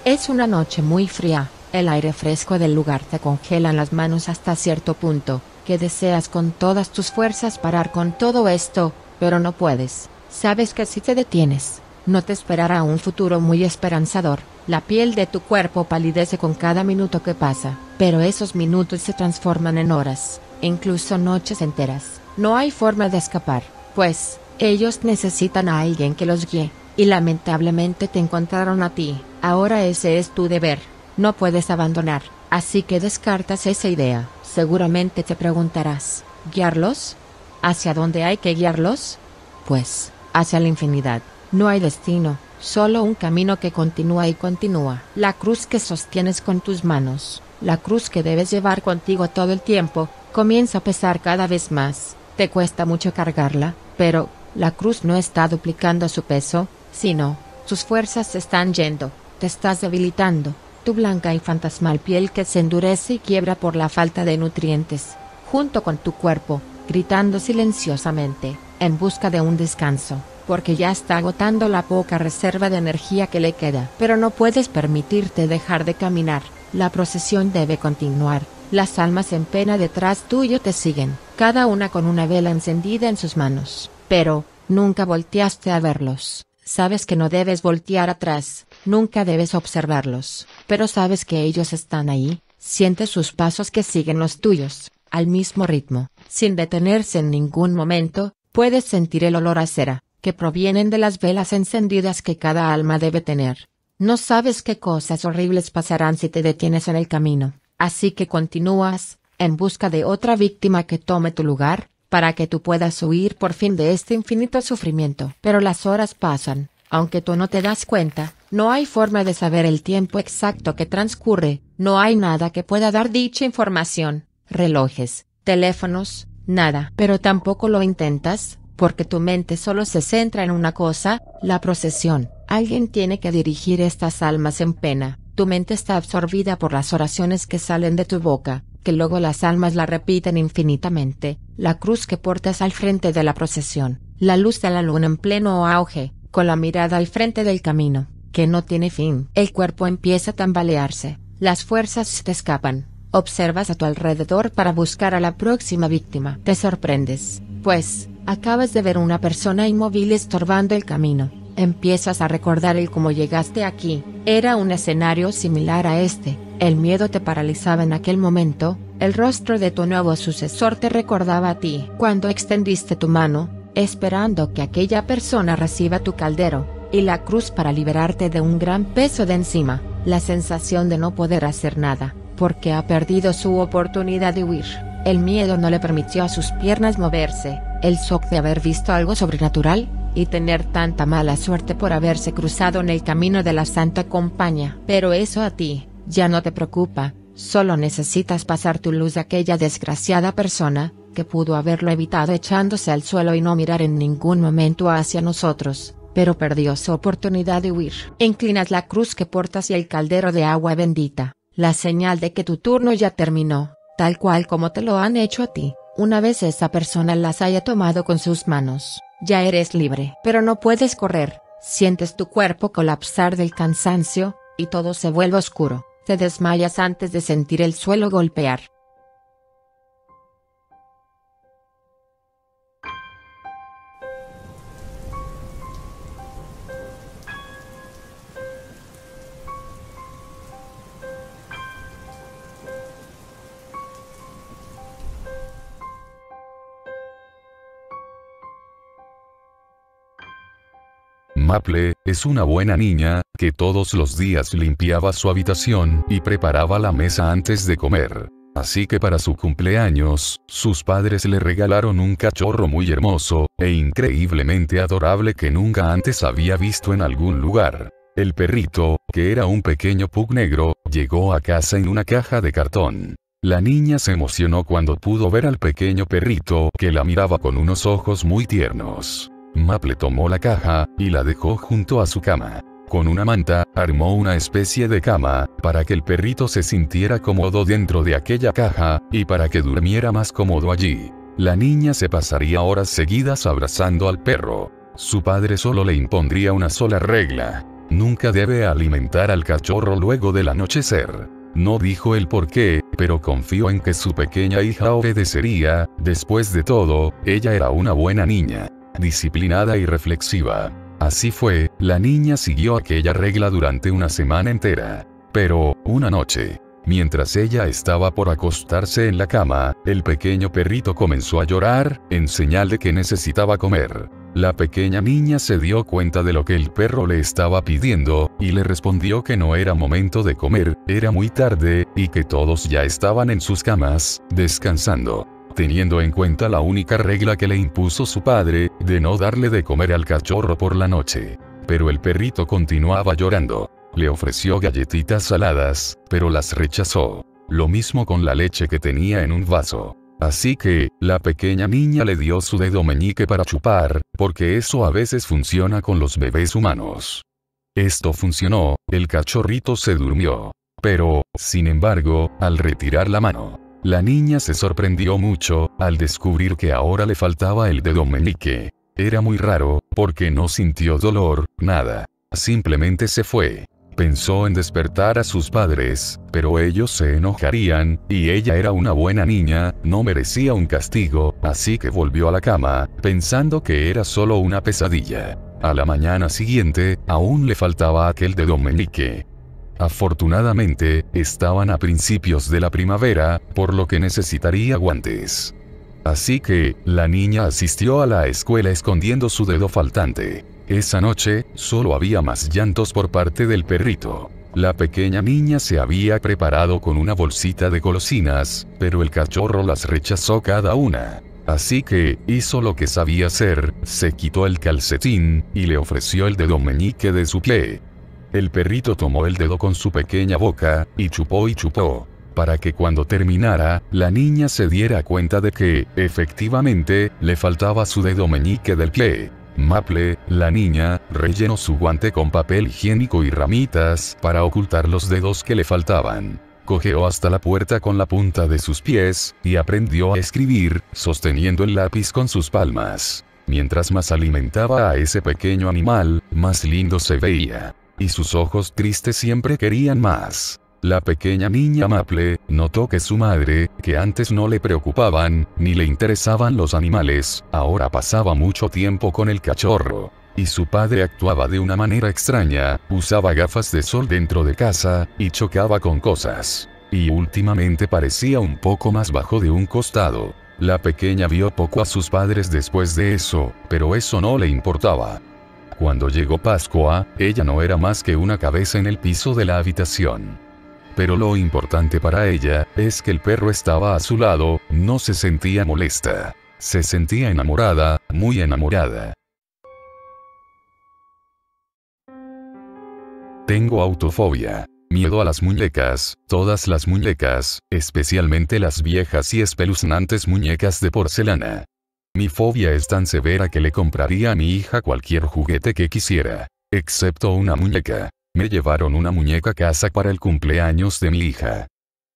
Es una noche muy fría, el aire fresco del lugar te congela las manos hasta cierto punto, que deseas con todas tus fuerzas parar con todo esto, pero no puedes. Sabes que si te detienes, no te esperará un futuro muy esperanzador. La piel de tu cuerpo palidece con cada minuto que pasa, pero esos minutos se transforman en horas, incluso noches enteras. No hay forma de escapar, pues, ellos necesitan a alguien que los guíe, y lamentablemente te encontraron a ti. Ahora ese es tu deber, no puedes abandonar, así que descartas esa idea. Seguramente te preguntarás, ¿guiarlos? ¿Hacia dónde hay que guiarlos? Pues, hacia la infinidad. No hay destino, solo un camino que continúa y continúa. La cruz que sostienes con tus manos, la cruz que debes llevar contigo todo el tiempo, comienza a pesar cada vez más. Te cuesta mucho cargarla, pero la cruz no está duplicando su peso, sino, sus fuerzas se están yendo, te estás debilitando. Tu blanca y fantasmal piel que se endurece y quiebra por la falta de nutrientes, junto con tu cuerpo, gritando silenciosamente, en busca de un descanso, porque ya está agotando la poca reserva de energía que le queda. Pero no puedes permitirte dejar de caminar, la procesión debe continuar, las almas en pena detrás tuyo te siguen, cada una con una vela encendida en sus manos, pero, nunca volteaste a verlos. Sabes que no debes voltear atrás, nunca debes observarlos, pero sabes que ellos están ahí, sientes sus pasos que siguen los tuyos, al mismo ritmo, sin detenerse en ningún momento. Puedes sentir el olor a cera, que provienen de las velas encendidas que cada alma debe tener. No sabes qué cosas horribles pasarán si te detienes en el camino, así que continúas, en busca de otra víctima que tome tu lugar, para que tú puedas huir por fin de este infinito sufrimiento. Pero las horas pasan, aunque tú no te das cuenta, no hay forma de saber el tiempo exacto que transcurre, no hay nada que pueda dar dicha información, relojes, teléfonos, nada. Pero tampoco lo intentas, porque tu mente solo se centra en una cosa, la procesión. Alguien tiene que dirigir estas almas en pena, tu mente está absorbida por las oraciones que salen de tu boca, que luego las almas la repiten infinitamente, la cruz que portas al frente de la procesión, la luz de la luna en pleno auge, con la mirada al frente del camino, que no tiene fin. El cuerpo empieza a tambalearse, las fuerzas te escapan, observas a tu alrededor para buscar a la próxima víctima. Te sorprendes, pues, acabas de ver una persona inmóvil estorbando el camino. Empiezas a recordar el cómo llegaste aquí, era un escenario similar a este, el miedo te paralizaba en aquel momento, el rostro de tu nuevo sucesor te recordaba a ti. Cuando extendiste tu mano, esperando que aquella persona reciba tu caldero, y la cruz para liberarte de un gran peso de encima, la sensación de no poder hacer nada, porque ha perdido su oportunidad de huir, el miedo no le permitió a sus piernas moverse, el shock de haber visto algo sobrenatural, y tener tanta mala suerte por haberse cruzado en el camino de la Santa Compañía. Pero eso a ti, ya no te preocupa, solo necesitas pasar tu luz a aquella desgraciada persona, que pudo haberlo evitado echándose al suelo y no mirar en ningún momento hacia nosotros, pero perdió su oportunidad de huir. Inclinas la cruz que portas y el caldero de agua bendita, la señal de que tu turno ya terminó, tal cual como te lo han hecho a ti. Una vez esa persona las haya tomado con sus manos, ya eres libre. Pero no puedes correr, sientes tu cuerpo colapsar del cansancio, y todo se vuelve oscuro, te desmayas antes de sentir el suelo golpear. Maple, es una buena niña, que todos los días limpiaba su habitación y preparaba la mesa antes de comer. Así que para su cumpleaños, sus padres le regalaron un cachorro muy hermoso, e increíblemente adorable que nunca antes había visto en algún lugar. El perrito, que era un pequeño pug negro, llegó a casa en una caja de cartón. La niña se emocionó cuando pudo ver al pequeño perrito, que la miraba con unos ojos muy tiernos. Maple tomó la caja, y la dejó junto a su cama. Con una manta, armó una especie de cama, para que el perrito se sintiera cómodo dentro de aquella caja, y para que durmiera más cómodo allí. La niña se pasaría horas seguidas abrazando al perro. Su padre solo le impondría una sola regla: Nunca debe alimentar al cachorro luego del anochecer. No dijo el por qué, pero confió en que su pequeña hija obedecería. Después de todo, ella era una buena niña, disciplinada y reflexiva. Así fue, la niña siguió aquella regla durante una semana entera. Pero, una noche, mientras ella estaba por acostarse en la cama, el pequeño perrito comenzó a llorar, en señal de que necesitaba comer. La pequeña niña se dio cuenta de lo que el perro le estaba pidiendo, y le respondió que no era momento de comer, era muy tarde, y que todos ya estaban en sus camas, descansando. Teniendo en cuenta la única regla que le impuso su padre, de no darle de comer al cachorro por la noche. Pero el perrito continuaba llorando. Le ofreció galletitas saladas, pero las rechazó. Lo mismo con la leche que tenía en un vaso. Así que, la pequeña niña le dio su dedo meñique para chupar, porque eso a veces funciona con los bebés humanos. Esto funcionó, el cachorrito se durmió. Pero, sin embargo, al retirar la mano, la niña se sorprendió mucho, al descubrir que ahora le faltaba el dedo meñique. Era muy raro, porque no sintió dolor, nada. Simplemente se fue. Pensó en despertar a sus padres, pero ellos se enojarían, y ella era una buena niña, no merecía un castigo, así que volvió a la cama, pensando que era solo una pesadilla. A la mañana siguiente, aún le faltaba aquel dedo meñique. Afortunadamente, estaban a principios de la primavera, por lo que necesitaría guantes. Así que, la niña asistió a la escuela escondiendo su dedo faltante. Esa noche, solo había más llantos por parte del perrito. La pequeña niña se había preparado con una bolsita de golosinas, pero el cachorro las rechazó cada una. Así que, hizo lo que sabía hacer, se quitó el calcetín, y le ofreció el dedo meñique de su pie. El perrito tomó el dedo con su pequeña boca, y chupó, para que cuando terminara, la niña se diera cuenta de que, efectivamente, le faltaba su dedo meñique del pie. Maple, la niña, rellenó su guante con papel higiénico y ramitas para ocultar los dedos que le faltaban. Cojeó hasta la puerta con la punta de sus pies, y aprendió a escribir, sosteniendo el lápiz con sus palmas. Mientras más alimentaba a ese pequeño animal, más lindo se veía. Y sus ojos tristes siempre querían más. La pequeña niña Maple notó que su madre, que antes no le preocupaban, ni le interesaban los animales, ahora pasaba mucho tiempo con el cachorro. Y su padre actuaba de una manera extraña, usaba gafas de sol dentro de casa, y chocaba con cosas. Y últimamente parecía un poco más bajo de un costado. La pequeña vio poco a sus padres después de eso, pero eso no le importaba. Cuando llegó Pascua, ella no era más que una cabeza en el piso de la habitación. Pero lo importante para ella, es que el perro estaba a su lado, no se sentía molesta. Se sentía enamorada, muy enamorada. Tengo autofobia. Miedo a las muñecas, todas las muñecas, especialmente las viejas y espeluznantes muñecas de porcelana. Mi fobia es tan severa que le compraría a mi hija cualquier juguete que quisiera, excepto una muñeca. Me llevaron una muñeca a casa para el cumpleaños de mi hija.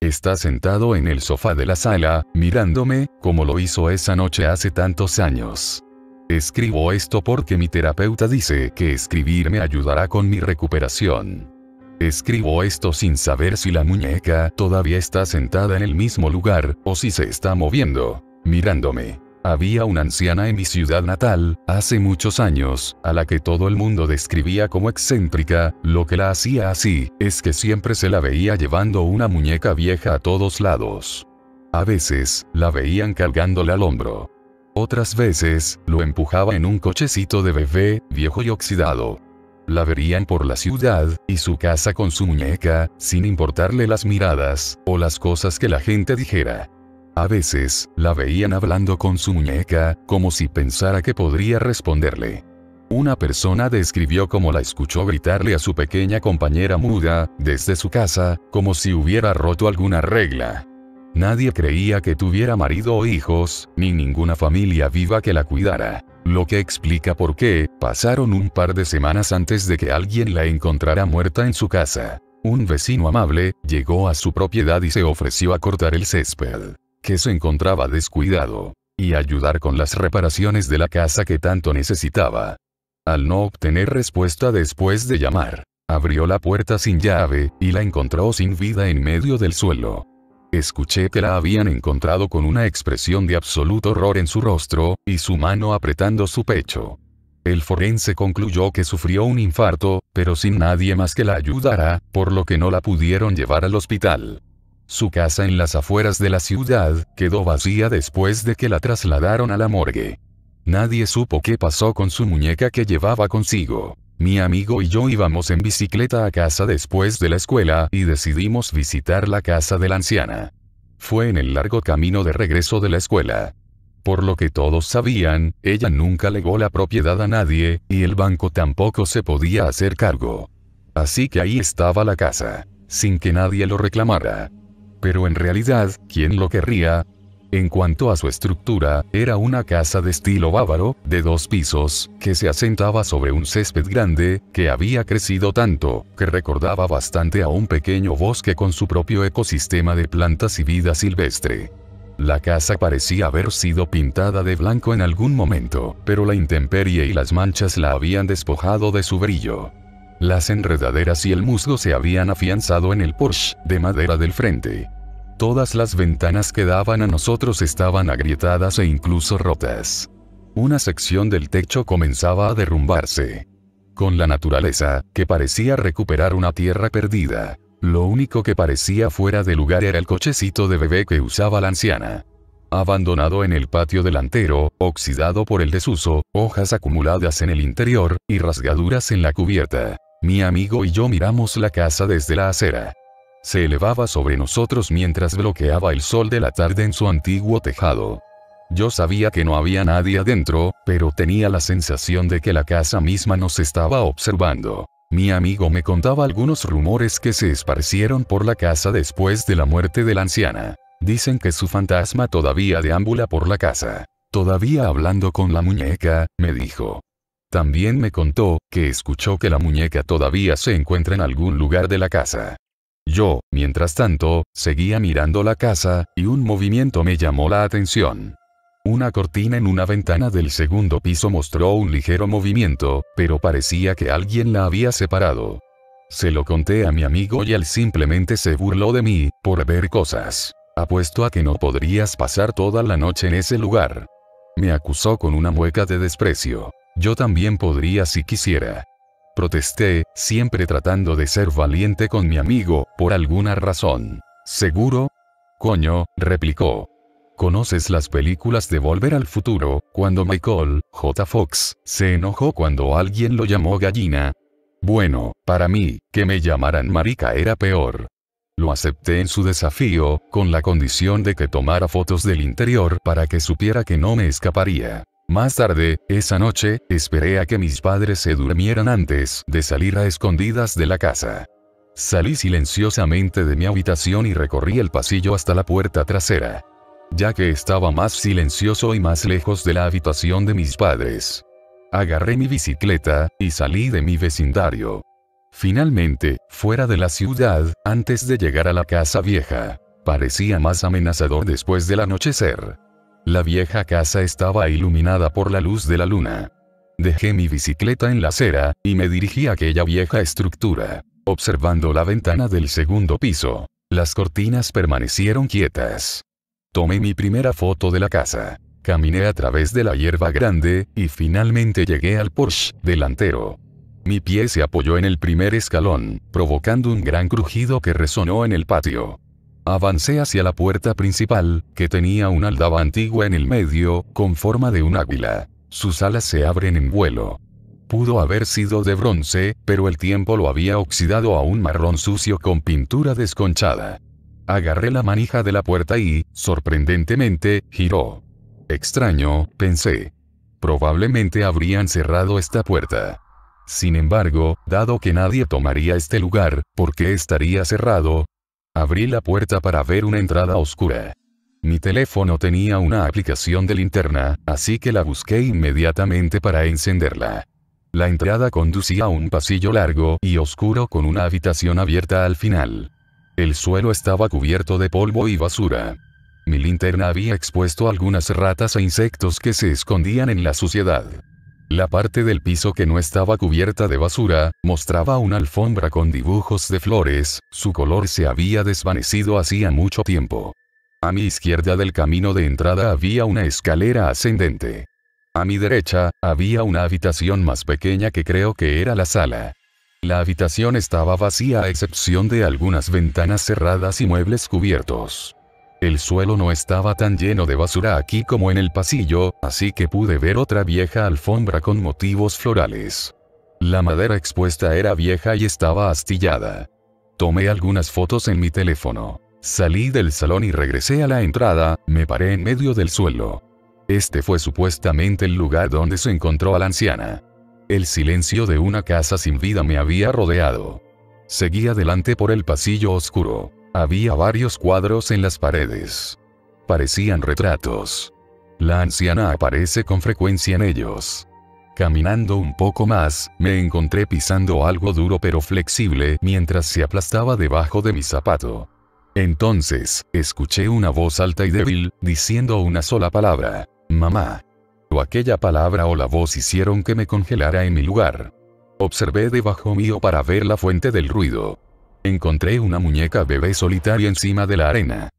Está sentado en el sofá de la sala, mirándome, como lo hizo esa noche hace tantos años. Escribo esto porque mi terapeuta dice que escribir me ayudará con mi recuperación. Escribo esto sin saber si la muñeca todavía está sentada en el mismo lugar, o si se está moviendo, mirándome. Había una anciana en mi ciudad natal, hace muchos años, a la que todo el mundo describía como excéntrica. Lo que la hacía así, es que siempre se la veía llevando una muñeca vieja a todos lados. A veces, la veían cargándola al hombro. Otras veces, lo empujaba en un cochecito de bebé, viejo y oxidado. La verían por la ciudad, y su casa con su muñeca, sin importarle las miradas, o las cosas que la gente dijera. A veces, la veían hablando con su muñeca, como si pensara que podría responderle. Una persona describió cómo la escuchó gritarle a su pequeña compañera muda, desde su casa, como si hubiera roto alguna regla. Nadie creía que tuviera marido o hijos, ni ninguna familia viva que la cuidara. Lo que explica por qué, pasaron un par de semanas antes de que alguien la encontrara muerta en su casa. Un vecino amable, llegó a su propiedad y se ofreció a cortar el césped, que se encontraba descuidado, y ayudar con las reparaciones de la casa que tanto necesitaba. Al no obtener respuesta después de llamar, abrió la puerta sin llave, y la encontró sin vida en medio del suelo. Escuché que la habían encontrado con una expresión de absoluto horror en su rostro, y su mano apretando su pecho. El forense concluyó que sufrió un infarto, pero sin nadie más que la ayudara, por lo que no la pudieron llevar al hospital. Su casa en las afueras de la ciudad quedó vacía después de que la trasladaron a la morgue. Nadie supo qué pasó con su muñeca que llevaba consigo. Mi amigo y yo íbamos en bicicleta a casa después de la escuela y decidimos visitar la casa de la anciana. Fue en el largo camino de regreso de la escuela. Por lo que todos sabían, ella nunca legó la propiedad a nadie, y el banco tampoco se podía hacer cargo. Así que ahí estaba la casa, sin que nadie lo reclamara. Pero en realidad, ¿quién lo querría? En cuanto a su estructura, era una casa de estilo bávaro, de 2 pisos, que se asentaba sobre un césped grande, que había crecido tanto, que recordaba bastante a un pequeño bosque con su propio ecosistema de plantas y vida silvestre. La casa parecía haber sido pintada de blanco en algún momento, pero la intemperie y las manchas la habían despojado de su brillo. Las enredaderas y el musgo se habían afianzado en el porche de madera del frente. Todas las ventanas que daban a nosotros estaban agrietadas e incluso rotas. Una sección del techo comenzaba a derrumbarse. Con la naturaleza, que parecía recuperar una tierra perdida. Lo único que parecía fuera de lugar era el cochecito de bebé que usaba la anciana. Abandonado en el patio delantero, oxidado por el desuso, hojas acumuladas en el interior, y rasgaduras en la cubierta. Mi amigo y yo miramos la casa desde la acera. Se elevaba sobre nosotros mientras bloqueaba el sol de la tarde en su antiguo tejado. Yo sabía que no había nadie adentro, pero tenía la sensación de que la casa misma nos estaba observando. Mi amigo me contaba algunos rumores que se esparcieron por la casa después de la muerte de la anciana. Dicen que su fantasma todavía deambula por la casa. Todavía hablando con la muñeca, me dijo. También me contó que escuchó que la muñeca todavía se encuentra en algún lugar de la casa. Yo, mientras tanto, seguía mirando la casa, y un movimiento me llamó la atención. Una cortina en una ventana del segundo piso mostró un ligero movimiento, pero parecía que alguien la había separado. Se lo conté a mi amigo y él simplemente se burló de mí, por ver cosas. Apuesto a que no podrías pasar toda la noche en ese lugar. Me acusó con una mueca de desprecio. Yo también podría si quisiera. Protesté, siempre tratando de ser valiente con mi amigo, por alguna razón. ¿Seguro? Coño, replicó. ¿Conoces las películas de Volver al Futuro, cuando Michael J. Fox se enojó cuando alguien lo llamó gallina? Bueno, para mí, que me llamaran marica era peor. Lo acepté en su desafío, con la condición de que tomara fotos del interior para que supiera que no me escaparía. Más tarde, esa noche, esperé a que mis padres se durmieran antes de salir a escondidas de la casa. Salí silenciosamente de mi habitación y recorrí el pasillo hasta la puerta trasera. Ya que estaba más silencioso y más lejos de la habitación de mis padres. Agarré mi bicicleta, y salí de mi vecindario. Finalmente, fuera de la ciudad, antes de llegar a la casa vieja. Parecía más amenazador después del anochecer. La vieja casa estaba iluminada por la luz de la luna. Dejé mi bicicleta en la acera, y me dirigí a aquella vieja estructura. Observando la ventana del segundo piso, las cortinas permanecieron quietas. Tomé mi primera foto de la casa. Caminé a través de la hierba grande, y finalmente llegué al porche delantero. Mi pie se apoyó en el primer escalón, provocando un gran crujido que resonó en el patio. Avancé hacia la puerta principal, que tenía una aldaba antigua en el medio, con forma de un águila. Sus alas se abren en vuelo. Pudo haber sido de bronce, pero el tiempo lo había oxidado a un marrón sucio con pintura desconchada. Agarré la manija de la puerta y, sorprendentemente, giró. Extraño, pensé. Probablemente habrían cerrado esta puerta. Sin embargo, dado que nadie tomaría este lugar, ¿por qué estaría cerrado? Abrí la puerta para ver una entrada oscura. Mi teléfono tenía una aplicación de linterna, así que la busqué inmediatamente para encenderla. La entrada conducía a un pasillo largo y oscuro con una habitación abierta al final. El suelo estaba cubierto de polvo y basura. Mi linterna había expuesto algunas ratas e insectos que se escondían en la suciedad. La parte del piso que no estaba cubierta de basura, mostraba una alfombra con dibujos de flores, su color se había desvanecido hacía mucho tiempo. A mi izquierda del camino de entrada había una escalera ascendente. A mi derecha, había una habitación más pequeña que creo que era la sala. La habitación estaba vacía a excepción de algunas ventanas cerradas y muebles cubiertos. El suelo no estaba tan lleno de basura aquí como en el pasillo, así que pude ver otra vieja alfombra con motivos florales. La madera expuesta era vieja y estaba astillada. Tomé algunas fotos en mi teléfono. Salí del salón y regresé a la entrada, me paré en medio del suelo. Este fue supuestamente el lugar donde se encontró a la anciana. El silencio de una casa sin vida me había rodeado. Seguí adelante por el pasillo oscuro. Había varios cuadros en las paredes. Parecían retratos. La anciana aparece con frecuencia en ellos. Caminando un poco más, me encontré pisando algo duro pero flexible mientras se aplastaba debajo de mi zapato. Entonces, escuché una voz alta y débil, diciendo una sola palabra, mamá. O aquella palabra o la voz hicieron que me congelara en mi lugar. Observé debajo mío para ver la fuente del ruido. Encontré una muñeca bebé solitaria encima de la arena.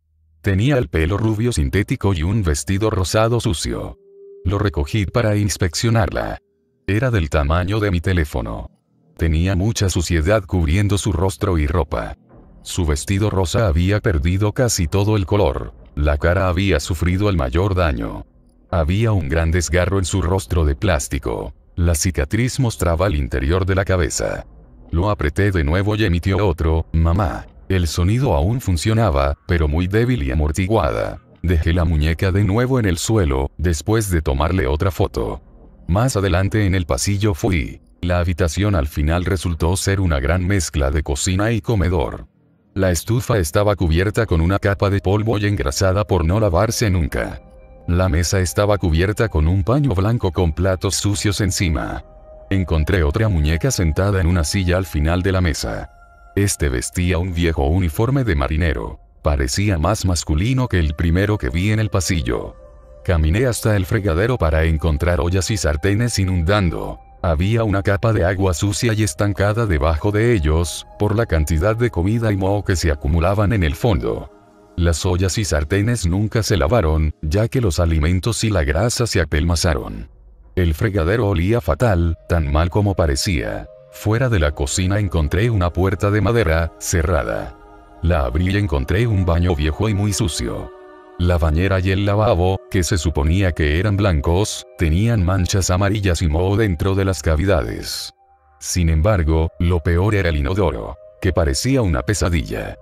Tenía el pelo rubio sintético y un vestido rosado sucio. Lo recogí para inspeccionarla. Era del tamaño de mi teléfono. Tenía mucha suciedad cubriendo su rostro y ropa. Su vestido rosa había perdido casi todo el color. La cara había sufrido el mayor daño. Había un gran desgarro en su rostro de plástico. La cicatriz mostraba el interior de la cabeza. Lo apreté de nuevo y emitió otro, mamá. El sonido aún funcionaba, pero muy débil y amortiguada. Dejé la muñeca de nuevo en el suelo, después de tomarle otra foto. Más adelante en el pasillo fui. La habitación al final resultó ser una gran mezcla de cocina y comedor. La estufa estaba cubierta con una capa de polvo y engrasada por no lavarse nunca. La mesa estaba cubierta con un paño blanco con platos sucios encima. Encontré otra muñeca sentada en una silla al final de la mesa. Este vestía un viejo uniforme de marinero. Parecía más masculino que el primero que vi en el pasillo. Caminé hasta el fregadero para encontrar ollas y sartenes inundando. Había una capa de agua sucia y estancada debajo de ellos, por la cantidad de comida y moho que se acumulaban en el fondo. Las ollas y sartenes nunca se lavaron, ya que los alimentos y la grasa se apelmazaron. El fregadero olía fatal, tan mal como parecía. Fuera de la cocina encontré una puerta de madera, cerrada. La abrí y encontré un baño viejo y muy sucio. La bañera y el lavabo, que se suponía que eran blancos, tenían manchas amarillas y moho dentro de las cavidades. Sin embargo, lo peor era el inodoro, que parecía una pesadilla.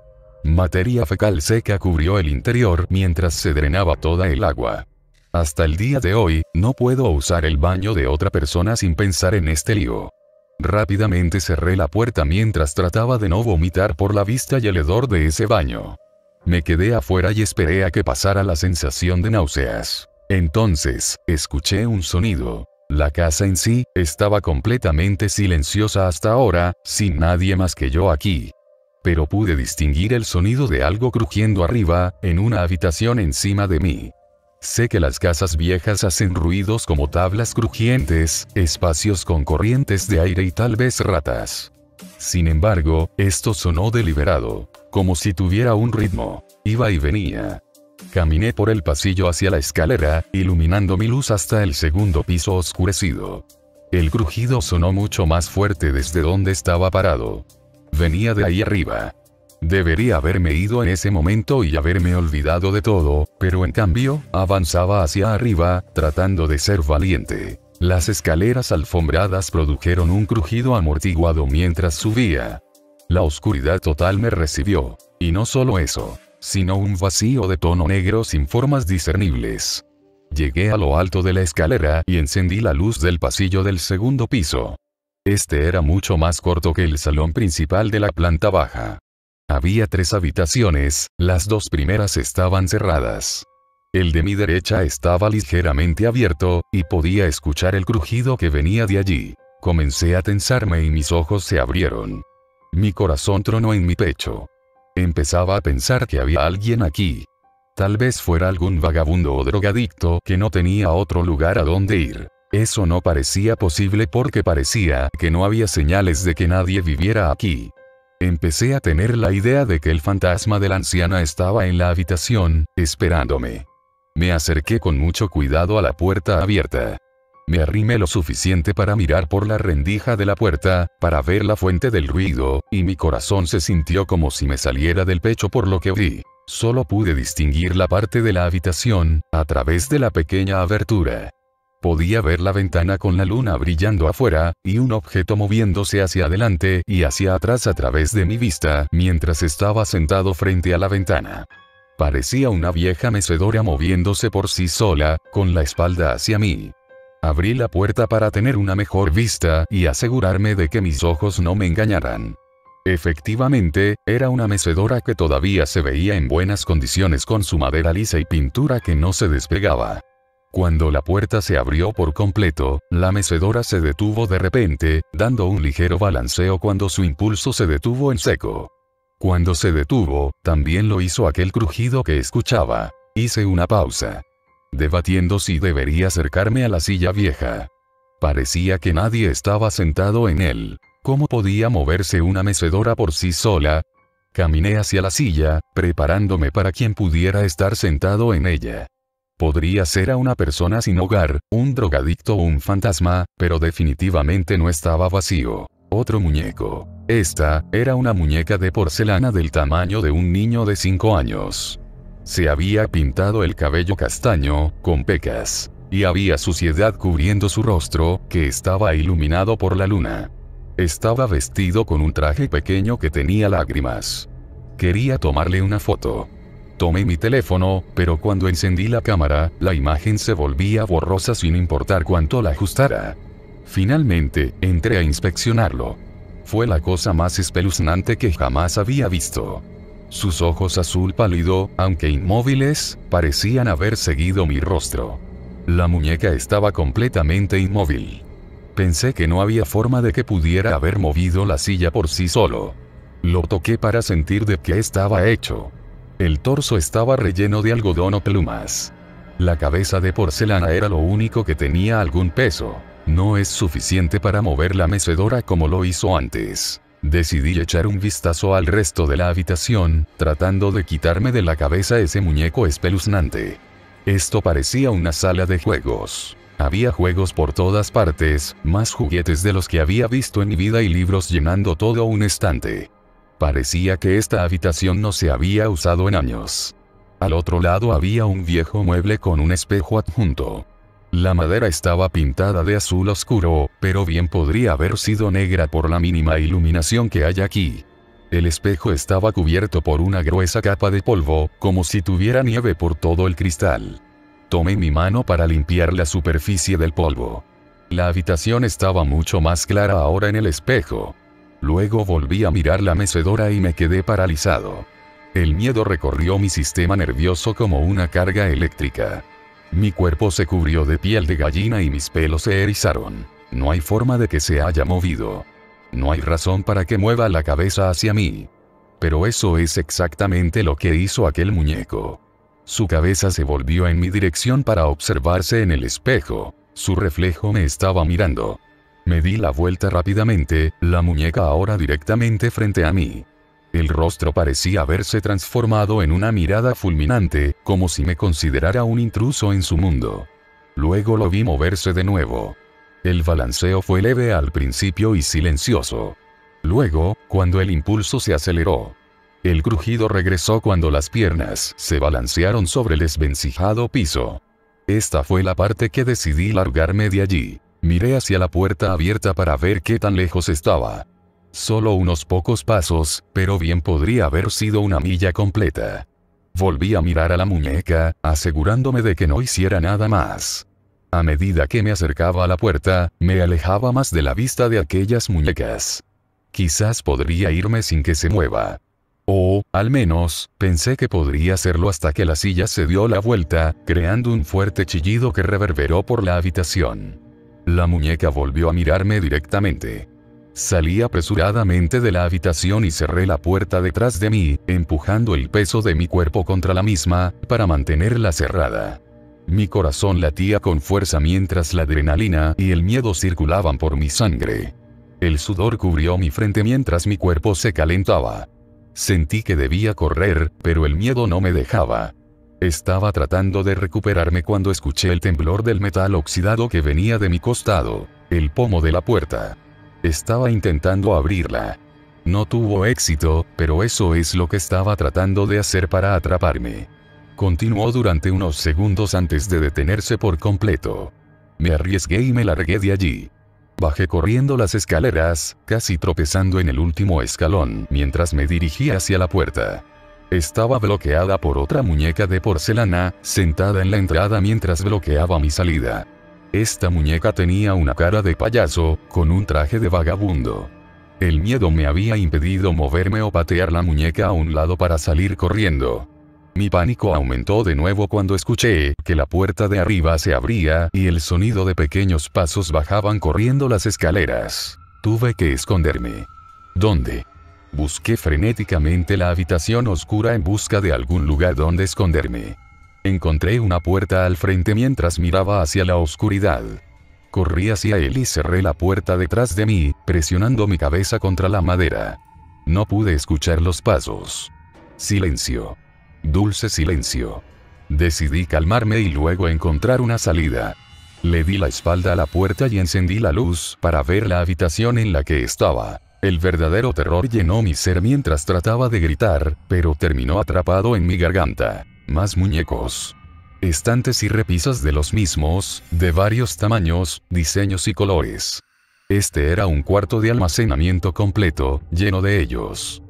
Materia fecal seca cubrió el interior mientras se drenaba toda el agua. Hasta el día de hoy, no puedo usar el baño de otra persona sin pensar en este lío. Rápidamente cerré la puerta mientras trataba de no vomitar por la vista y el hedor de ese baño. Me quedé afuera y esperé a que pasara la sensación de náuseas. Entonces, escuché un sonido. La casa en sí, estaba completamente silenciosa hasta ahora, sin nadie más que yo aquí. Pero pude distinguir el sonido de algo crujiendo arriba, en una habitación encima de mí. Sé que las casas viejas hacen ruidos como tablas crujientes, espacios con corrientes de aire y tal vez ratas. Sin embargo, esto sonó deliberado, como si tuviera un ritmo. Iba y venía. Caminé por el pasillo hacia la escalera, iluminando mi luz hasta el segundo piso oscurecido. El crujido sonó mucho más fuerte desde donde estaba parado. Venía de ahí arriba. Debería haberme ido en ese momento y haberme olvidado de todo, pero en cambio, avanzaba hacia arriba, tratando de ser valiente. Las escaleras alfombradas produjeron un crujido amortiguado mientras subía. La oscuridad total me recibió. Y no solo eso, sino un vacío de tono negro sin formas discernibles. Llegué a lo alto de la escalera y encendí la luz del pasillo del segundo piso. Este era mucho más corto que el salón principal de la planta baja. Había 3 habitaciones, las 2 primeras estaban cerradas. El de mi derecha estaba ligeramente abierto, y podía escuchar el crujido que venía de allí. Comencé a tensarme y mis ojos se abrieron. Mi corazón tronó en mi pecho. Empezaba a pensar que había alguien aquí. Tal vez fuera algún vagabundo o drogadicto que no tenía otro lugar a donde ir. Eso no parecía posible porque parecía que no había señales de que nadie viviera aquí. Empecé a tener la idea de que el fantasma de la anciana estaba en la habitación, esperándome. Me acerqué con mucho cuidado a la puerta abierta. Me arrimé lo suficiente para mirar por la rendija de la puerta, para ver la fuente del ruido, y mi corazón se sintió como si me saliera del pecho por lo que vi. Solo pude distinguir la parte de la habitación, a través de la pequeña abertura. Podía ver la ventana con la luna brillando afuera, y un objeto moviéndose hacia adelante y hacia atrás a través de mi vista, mientras estaba sentado frente a la ventana. Parecía una vieja mecedora moviéndose por sí sola, con la espalda hacia mí. Abrí la puerta para tener una mejor vista y asegurarme de que mis ojos no me engañaran. Efectivamente, era una mecedora que todavía se veía en buenas condiciones con su madera lisa y pintura que no se despegaba. Cuando la puerta se abrió por completo, la mecedora se detuvo de repente, dando un ligero balanceo cuando su impulso se detuvo en seco. Cuando se detuvo, también lo hizo aquel crujido que escuchaba. Hice una pausa, debatiendo si debería acercarme a la silla vieja. Parecía que nadie estaba sentado en él. ¿Cómo podía moverse una mecedora por sí sola? Caminé hacia la silla, preparándome para quien pudiera estar sentado en ella. Podría ser a una persona sin hogar, un drogadicto o un fantasma, pero definitivamente no estaba vacío. Otro muñeco. Esta era una muñeca de porcelana del tamaño de un niño de 5 años. Se había pintado el cabello castaño, con pecas, y había suciedad cubriendo su rostro, que estaba iluminado por la luna. Estaba vestido con un traje pequeño que tenía lágrimas. Quería tomarle una foto. Tomé mi teléfono, pero cuando encendí la cámara, la imagen se volvía borrosa sin importar cuánto la ajustara. Finalmente, entré a inspeccionarlo. Fue la cosa más espeluznante que jamás había visto. Sus ojos azul pálido, aunque inmóviles, parecían haber seguido mi rostro. La muñeca estaba completamente inmóvil. Pensé que no había forma de que pudiera haber movido la silla por sí solo. Lo toqué para sentir de qué estaba hecho. El torso estaba relleno de algodón o plumas. La cabeza de porcelana era lo único que tenía algún peso. No es suficiente para mover la mecedora como lo hizo antes. Decidí echar un vistazo al resto de la habitación, tratando de quitarme de la cabeza ese muñeco espeluznante. Esto parecía una sala de juegos. Había juegos por todas partes, más juguetes de los que había visto en mi vida y libros llenando todo un estante. Parecía que esta habitación no se había usado en años. Al otro lado había un viejo mueble con un espejo adjunto. La madera estaba pintada de azul oscuro, pero bien podría haber sido negra por la mínima iluminación que hay aquí. El espejo estaba cubierto por una gruesa capa de polvo, como si tuviera nieve por todo el cristal. Tomé mi mano para limpiar la superficie del polvo. La habitación estaba mucho más clara ahora en el espejo. Luego volví a mirar la mecedora y me quedé paralizado. El miedo recorrió mi sistema nervioso como una carga eléctrica. Mi cuerpo se cubrió de piel de gallina y mis pelos se erizaron. No hay forma de que se haya movido. No hay razón para que mueva la cabeza hacia mí. Pero eso es exactamente lo que hizo aquel muñeco. Su cabeza se volvió en mi dirección para observarse en el espejo. Su reflejo me estaba mirando. Me di la vuelta rápidamente, la muñeca ahora directamente frente a mí. El rostro parecía haberse transformado en una mirada fulminante, como si me considerara un intruso en su mundo. Luego lo vi moverse de nuevo. El balanceo fue leve al principio y silencioso. Luego, cuando el impulso se aceleró, el crujido regresó cuando las piernas se balancearon sobre el desvencijado piso. Esta fue la parte que decidí largarme de allí. Miré hacia la puerta abierta para ver qué tan lejos estaba. Solo unos pocos pasos, pero bien podría haber sido una milla completa. Volví a mirar a la muñeca, asegurándome de que no hiciera nada más. A medida que me acercaba a la puerta, me alejaba más de la vista de aquellas muñecas. Quizás podría irme sin que se mueva. O, al menos, pensé que podría hacerlo hasta que la silla se dio la vuelta, creando un fuerte chillido que reverberó por la habitación. La muñeca volvió a mirarme directamente. Salí apresuradamente de la habitación y cerré la puerta detrás de mí, empujando el peso de mi cuerpo contra la misma, para mantenerla cerrada. Mi corazón latía con fuerza mientras la adrenalina y el miedo circulaban por mi sangre. El sudor cubrió mi frente mientras mi cuerpo se calentaba. Sentí que debía correr, pero el miedo no me dejaba. Estaba tratando de recuperarme cuando escuché el temblor del metal oxidado que venía de mi costado, el pomo de la puerta. Estaba intentando abrirla. No tuvo éxito, pero eso es lo que estaba tratando de hacer para atraparme. Continuó durante unos segundos antes de detenerse por completo. Me arriesgué y me largué de allí. Bajé corriendo las escaleras, casi tropezando en el último escalón mientras me dirigía hacia la puerta. Estaba bloqueada por otra muñeca de porcelana, sentada en la entrada mientras bloqueaba mi salida. Esta muñeca tenía una cara de payaso, con un traje de vagabundo. El miedo me había impedido moverme o patear la muñeca a un lado para salir corriendo. Mi pánico aumentó de nuevo cuando escuché que la puerta de arriba se abría y el sonido de pequeños pasos bajaban corriendo las escaleras. Tuve que esconderme. ¿Dónde? Busqué frenéticamente la habitación oscura en busca de algún lugar donde esconderme. Encontré una puerta al frente mientras miraba hacia la oscuridad. Corrí hacia él y cerré la puerta detrás de mí, presionando mi cabeza contra la madera. No pude escuchar los pasos. Silencio. Dulce silencio. Decidí calmarme y luego encontrar una salida. Le di la espalda a la puerta y encendí la luz para ver la habitación en la que estaba. El verdadero terror llenó mi ser mientras trataba de gritar, pero terminó atrapado en mi garganta. Más muñecos. Estantes y repisas de los mismos, de varios tamaños, diseños y colores. Este era un cuarto de almacenamiento completo, lleno de ellos.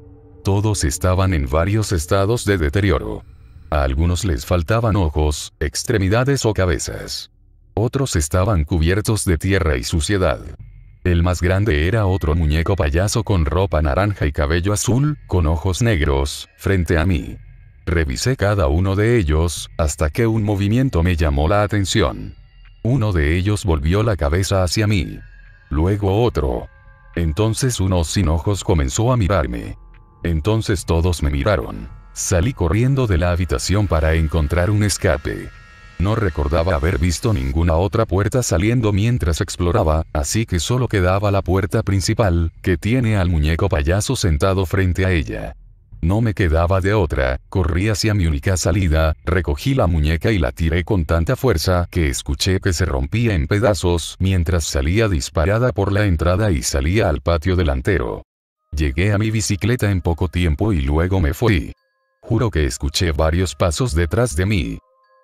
Todos estaban en varios estados de deterioro. A algunos les faltaban ojos, extremidades o cabezas. Otros estaban cubiertos de tierra y suciedad. El más grande era otro muñeco payaso con ropa naranja y cabello azul, con ojos negros, frente a mí. Revisé cada uno de ellos, hasta que un movimiento me llamó la atención. Uno de ellos volvió la cabeza hacia mí. Luego otro. Entonces uno sin ojos comenzó a mirarme. Entonces todos me miraron. Salí corriendo de la habitación para encontrar un escape. No recordaba haber visto ninguna otra puerta saliendo mientras exploraba, así que solo quedaba la puerta principal, que tiene al muñeco payaso sentado frente a ella. No me quedaba de otra, corrí hacia mi única salida, recogí la muñeca y la tiré con tanta fuerza que escuché que se rompía en pedazos mientras salía disparada por la entrada y salía al patio delantero. Llegué a mi bicicleta en poco tiempo y luego me fui. Juro que escuché varios pasos detrás de mí.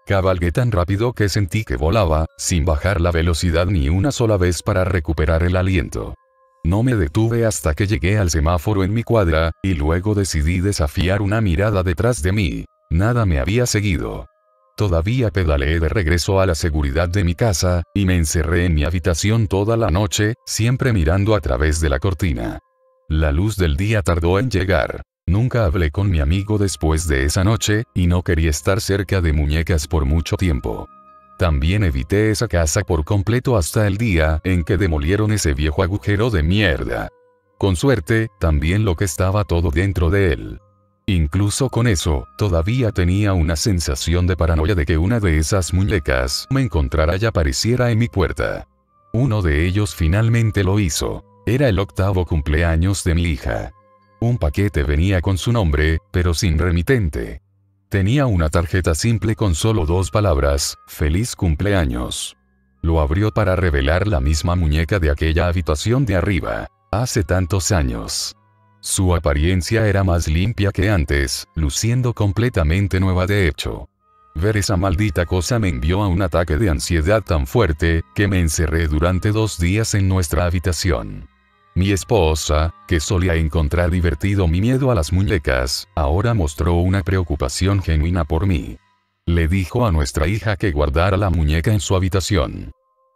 Cabalgué tan rápido que sentí que volaba, sin bajar la velocidad ni una sola vez para recuperar el aliento. No me detuve hasta que llegué al semáforo en mi cuadra, y luego decidí desafiar una mirada detrás de mí. Nada me había seguido. Todavía pedaleé de regreso a la seguridad de mi casa, y me encerré en mi habitación toda la noche, siempre mirando a través de la cortina. La luz del día tardó en llegar. Nunca hablé con mi amigo después de esa noche, y no quería estar cerca de muñecas por mucho tiempo. También evité esa casa por completo hasta el día en que demolieron ese viejo agujero de mierda. Con suerte, también lo que estaba todo dentro de él. Incluso con eso, todavía tenía una sensación de paranoia de que una de esas muñecas me encontrara y apareciera en mi puerta. Uno de ellos finalmente lo hizo. Era el 8º cumpleaños de mi hija. Un paquete venía con su nombre, pero sin remitente. Tenía una tarjeta simple con solo 2 palabras, «Feliz cumpleaños». Lo abrió para revelar la misma muñeca de aquella habitación de arriba, hace tantos años. Su apariencia era más limpia que antes, luciendo completamente nueva de hecho. Ver esa maldita cosa me envió a un ataque de ansiedad tan fuerte, que me encerré durante 2 días en nuestra habitación. Mi esposa, que solía encontrar divertido mi miedo a las muñecas, ahora mostró una preocupación genuina por mí. Le dijo a nuestra hija que guardara la muñeca en su habitación.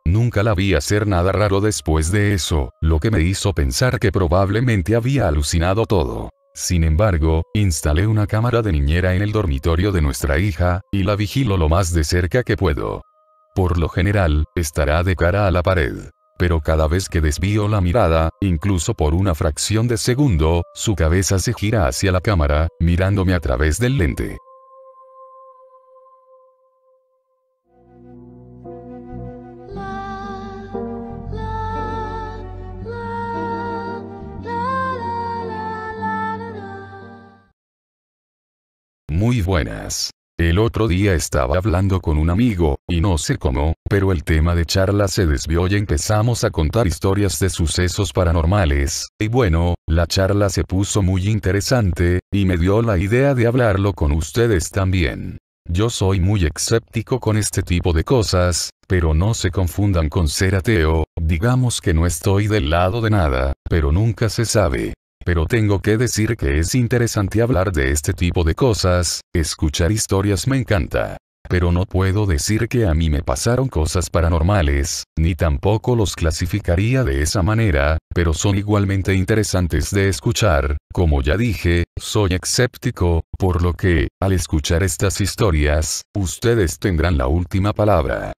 Nunca la vi hacer nada raro después de eso, lo que me hizo pensar que probablemente había alucinado todo. Sin embargo, instalé una cámara de niñera en el dormitorio de nuestra hija, y la vigilo lo más de cerca que puedo. Por lo general, estará de cara a la pared. Pero cada vez que desvío la mirada, incluso por una fracción de segundo, su cabeza se gira hacia la cámara, mirándome a través del lente. buenas. El otro día estaba hablando con un amigo, y no sé cómo, pero el tema de charla se desvió y empezamos a contar historias de sucesos paranormales, y bueno, la charla se puso muy interesante, y me dio la idea de hablarlo con ustedes también. Yo soy muy escéptico con este tipo de cosas, pero no se confundan con ser ateo, digamos que no estoy del lado de nada, pero nunca se sabe. Pero tengo que decir que es interesante hablar de este tipo de cosas, escuchar historias me encanta. Pero no puedo decir que a mí me pasaron cosas paranormales, ni tampoco los clasificaría de esa manera, pero son igualmente interesantes de escuchar. Como ya dije, soy escéptico, por lo que, al escuchar estas historias, ustedes tendrán la última palabra.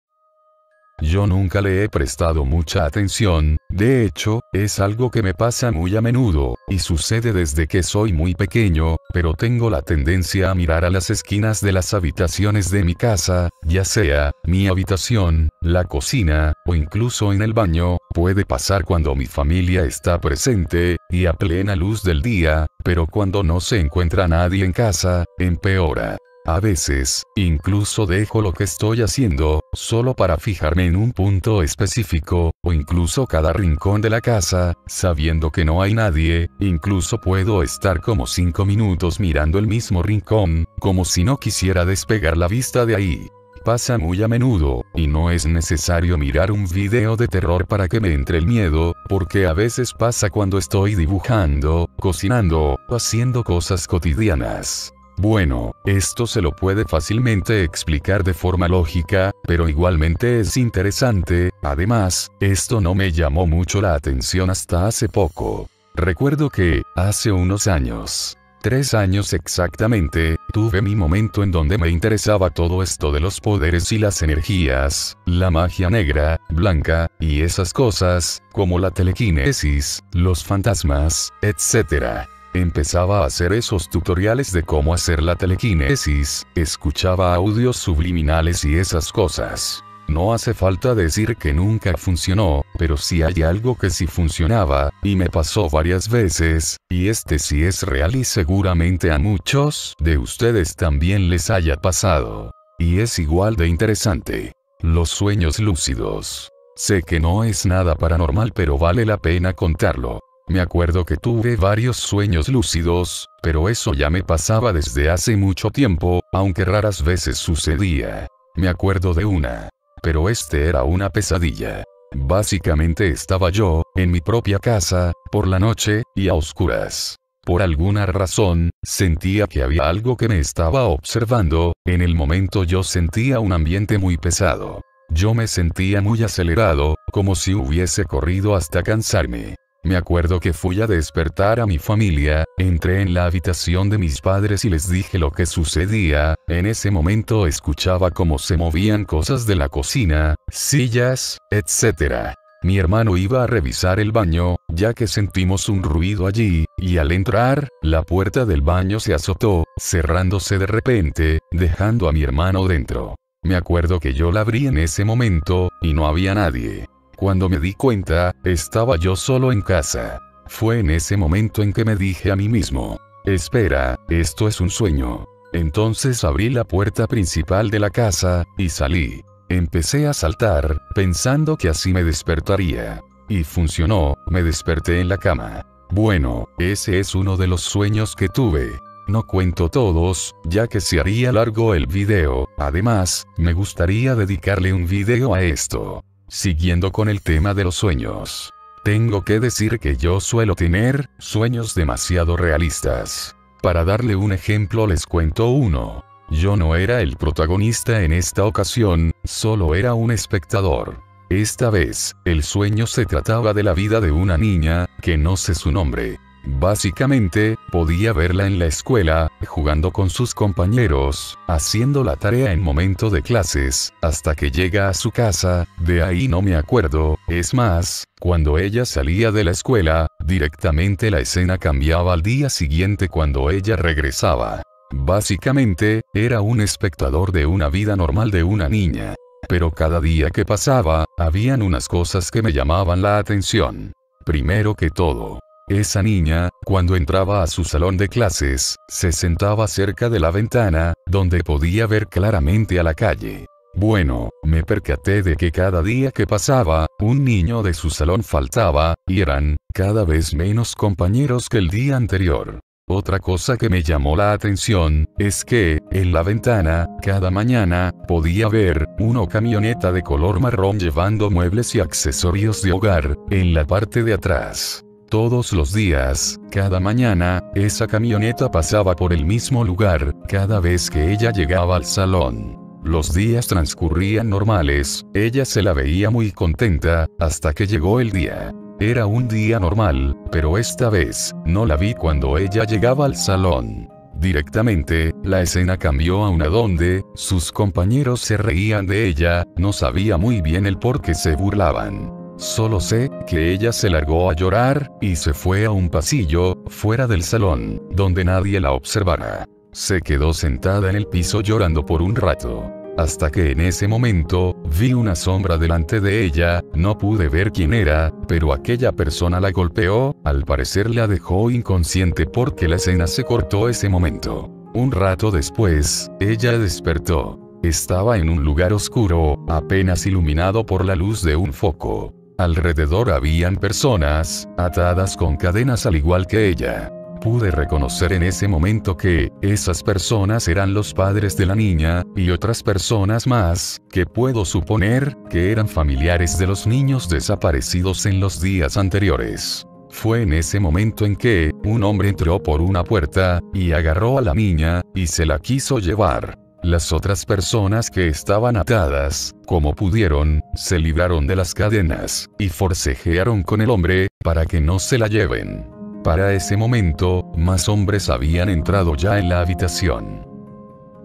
Yo nunca le he prestado mucha atención, de hecho, es algo que me pasa muy a menudo, y sucede desde que soy muy pequeño, pero tengo la tendencia a mirar a las esquinas de las habitaciones de mi casa, ya sea, mi habitación, la cocina, o incluso en el baño, puede pasar cuando mi familia está presente, y a plena luz del día, pero cuando no se encuentra nadie en casa, empeora. A veces, incluso dejo lo que estoy haciendo, solo para fijarme en un punto específico, o incluso cada rincón de la casa, sabiendo que no hay nadie, incluso puedo estar como 5 minutos mirando el mismo rincón, como si no quisiera despegar la vista de ahí. Pasa muy a menudo, y no es necesario mirar un video de terror para que me entre el miedo, porque a veces pasa cuando estoy dibujando, cocinando, o haciendo cosas cotidianas. Bueno, esto se lo puede fácilmente explicar de forma lógica, pero igualmente es interesante. Además, esto no me llamó mucho la atención hasta hace poco. Recuerdo que, hace unos años, 3 años exactamente, tuve mi momento en donde me interesaba todo esto de los poderes y las energías, la magia negra, blanca, y esas cosas, como la telequinesis, los fantasmas, etc. Empezaba a hacer esos tutoriales de cómo hacer la telequinesis, escuchaba audios subliminales y esas cosas. No hace falta decir que nunca funcionó, pero sí hay algo que sí funcionaba, y me pasó varias veces, y este sí es real y seguramente a muchos de ustedes también les haya pasado. Y es igual de interesante. Los sueños lúcidos. Sé que no es nada paranormal, pero vale la pena contarlo. Me acuerdo que tuve varios sueños lúcidos, pero eso ya me pasaba desde hace mucho tiempo, aunque raras veces sucedía. Me acuerdo de una. Pero era una pesadilla. Básicamente estaba yo, en mi propia casa, por la noche, y a oscuras. Por alguna razón, sentía que había algo que me estaba observando. En el momento yo sentía un ambiente muy pesado. Yo me sentía muy acelerado, como si hubiese corrido hasta cansarme. Me acuerdo que fui a despertar a mi familia, entré en la habitación de mis padres y les dije lo que sucedía. En ese momento escuchaba cómo se movían cosas de la cocina, sillas, etc. Mi hermano iba a revisar el baño, ya que sentimos un ruido allí, y al entrar, la puerta del baño se azotó, cerrándose de repente, dejando a mi hermano dentro. Me acuerdo que yo la abrí en ese momento, y no había nadie. Cuando me di cuenta, estaba yo solo en casa. Fue en ese momento en que me dije a mí mismo, espera, esto es un sueño. Entonces abrí la puerta principal de la casa, y salí. Empecé a saltar, pensando que así me despertaría. Y funcionó, me desperté en la cama. Bueno, ese es uno de los sueños que tuve. No cuento todos, ya que se haría largo el video. Además, me gustaría dedicarle un video a esto. Siguiendo con el tema de los sueños. Tengo que decir que yo suelo tener sueños demasiado realistas. Para darle un ejemplo les cuento uno. Yo no era el protagonista en esta ocasión, solo era un espectador. Esta vez, el sueño se trataba de la vida de una niña, que no sé su nombre. Básicamente, podía verla en la escuela, jugando con sus compañeros, haciendo la tarea en momento de clases, hasta que llega a su casa. De ahí no me acuerdo. Es más, cuando ella salía de la escuela, directamente la escena cambiaba al día siguiente cuando ella regresaba. Básicamente, era un espectador de una vida normal de una niña. Pero cada día que pasaba, habían unas cosas que me llamaban la atención. Primero que todo, Esa niña, cuando entraba a su salón de clases, se sentaba cerca de la ventana, donde podía ver claramente a la calle. Bueno, me percaté de que cada día que pasaba, un niño de su salón faltaba, y eran, cada vez menos compañeros que el día anterior. Otra cosa que me llamó la atención, es que, en la ventana, cada mañana, podía ver, una camioneta de color marrón llevando muebles y accesorios de hogar, en la parte de atrás. Todos los días, cada mañana, esa camioneta pasaba por el mismo lugar, cada vez que ella llegaba al salón. Los días transcurrían normales, ella se la veía muy contenta, hasta que llegó el día. Era un día normal, pero esta vez, no la vi cuando ella llegaba al salón. Directamente, la escena cambió a una donde, sus compañeros se reían de ella, no sabía muy bien el por qué se burlaban. Solo sé, que ella se largó a llorar, y se fue a un pasillo, fuera del salón, donde nadie la observara. Se quedó sentada en el piso llorando por un rato. Hasta que en ese momento, vi una sombra delante de ella, no pude ver quién era, pero aquella persona la golpeó, al parecer la dejó inconsciente porque la escena se cortó ese momento. Un rato después, ella despertó. Estaba en un lugar oscuro, apenas iluminado por la luz de un foco. Alrededor habían personas, atadas con cadenas al igual que ella. Pude reconocer en ese momento que, esas personas eran los padres de la niña, y otras personas más, que puedo suponer, que eran familiares de los niños desaparecidos en los días anteriores. Fue en ese momento en que, un hombre entró por una puerta, y agarró a la niña, y se la quiso llevar. Las otras personas que estaban atadas, como pudieron, se libraron de las cadenas, y forcejearon con el hombre, para que no se la lleven. Para ese momento, más hombres habían entrado ya en la habitación.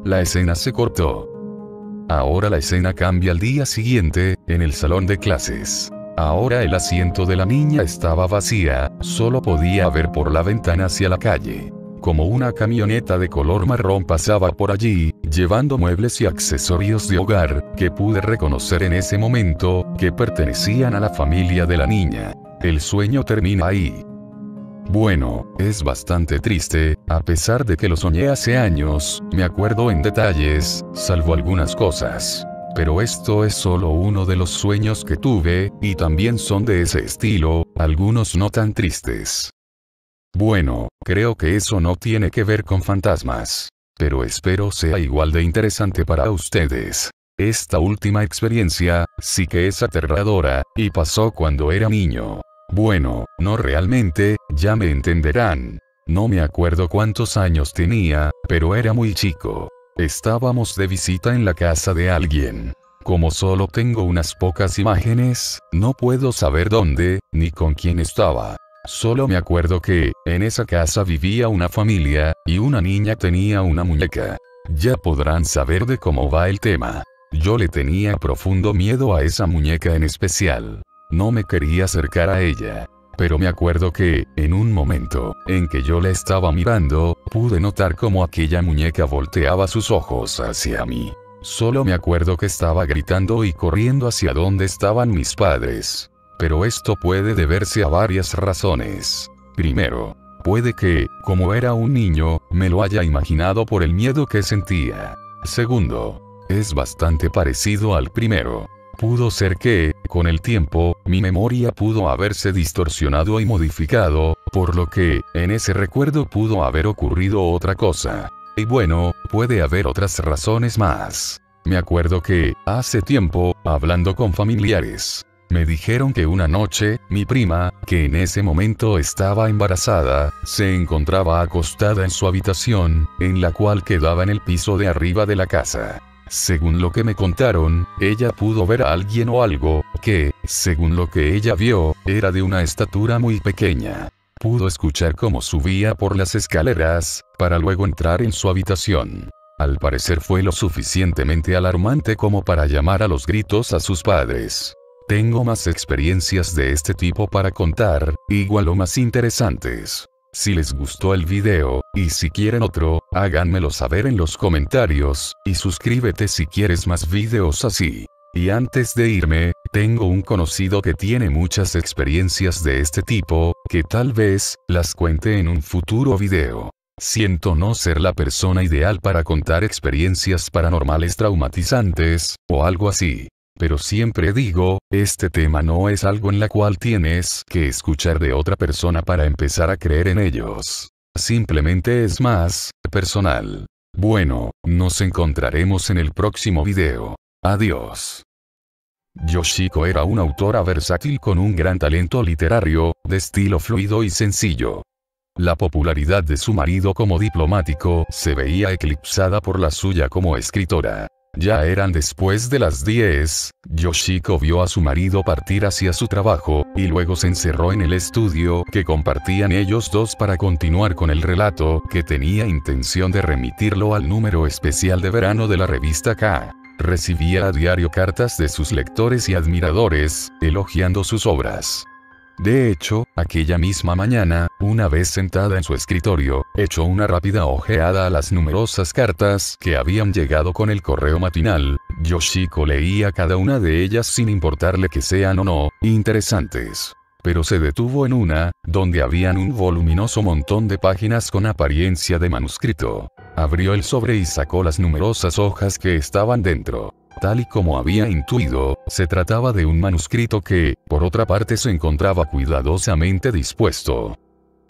La escena se cortó. Ahora la escena cambia al día siguiente, en el salón de clases. Ahora el asiento de la niña estaba vacía, solo podía ver por la ventana hacia la calle. Como una camioneta de color marrón pasaba por allí, llevando muebles y accesorios de hogar, que pude reconocer en ese momento, que pertenecían a la familia de la niña. El sueño termina ahí. Bueno, es bastante triste, a pesar de que lo soñé hace años, me acuerdo en detalles, salvo algunas cosas. Pero esto es solo uno de los sueños que tuve, y también son de ese estilo, algunos no tan tristes. Bueno, creo que eso no tiene que ver con fantasmas. Pero espero sea igual de interesante para ustedes. Esta última experiencia, sí que es aterradora, y pasó cuando era niño. Bueno, no realmente, ya me entenderán. No me acuerdo cuántos años tenía, pero era muy chico. Estábamos de visita en la casa de alguien. Como solo tengo unas pocas imágenes, no puedo saber dónde, ni con quién estaba. Solo me acuerdo que, en esa casa vivía una familia, y una niña tenía una muñeca. Ya podrán saber de cómo va el tema. Yo le tenía profundo miedo a esa muñeca en especial. No me quería acercar a ella. Pero me acuerdo que, en un momento, en que yo la estaba mirando, pude notar cómo aquella muñeca volteaba sus ojos hacia mí. Solo me acuerdo que estaba gritando y corriendo hacia donde estaban mis padres. Pero esto puede deberse a varias razones. Primero, puede que, como era un niño, me lo haya imaginado por el miedo que sentía. Segundo, es bastante parecido al primero. Pudo ser que, con el tiempo, mi memoria pudo haberse distorsionado y modificado, por lo que, en ese recuerdo pudo haber ocurrido otra cosa. Y bueno, puede haber otras razones más. Me acuerdo que, hace tiempo, hablando con familiares, me dijeron que una noche, mi prima, que en ese momento estaba embarazada, se encontraba acostada en su habitación, en la cual quedaba en el piso de arriba de la casa. Según lo que me contaron, ella pudo ver a alguien o algo, que, según lo que ella vio, era de una estatura muy pequeña. Pudo escuchar cómo subía por las escaleras, para luego entrar en su habitación. Al parecer fue lo suficientemente alarmante como para llamar a los gritos a sus padres. Tengo más experiencias de este tipo para contar, igual o más interesantes. Si les gustó el video, y si quieren otro, háganmelo saber en los comentarios, y suscríbete si quieres más videos así. Y antes de irme, tengo un conocido que tiene muchas experiencias de este tipo, que tal vez las cuente en un futuro video. Siento no ser la persona ideal para contar experiencias paranormales traumatizantes, o algo así. Pero siempre digo, este tema no es algo en la cual tienes que escuchar de otra persona para empezar a creer en ellos. Simplemente es más personal. Bueno, nos encontraremos en el próximo video. Adiós. Yoshiko era una autora versátil con un gran talento literario, de estilo fluido y sencillo. La popularidad de su marido como diplomático se veía eclipsada por la suya como escritora. Ya eran después de las 10, Yoshiko vio a su marido partir hacia su trabajo, y luego se encerró en el estudio que compartían ellos dos para continuar con el relato, que tenía intención de remitirlo al número especial de verano de la revista K. Recibía a diario cartas de sus lectores y admiradores, elogiando sus obras. De hecho, aquella misma mañana, una vez sentada en su escritorio, echó una rápida ojeada a las numerosas cartas que habían llegado con el correo matinal. Yoshiko leía cada una de ellas sin importarle que sean o no interesantes. Pero se detuvo en una, donde habían un voluminoso montón de páginas con apariencia de manuscrito. Abrió el sobre y sacó las numerosas hojas que estaban dentro. Tal y como había intuido, se trataba de un manuscrito que, por otra parte, se encontraba cuidadosamente dispuesto.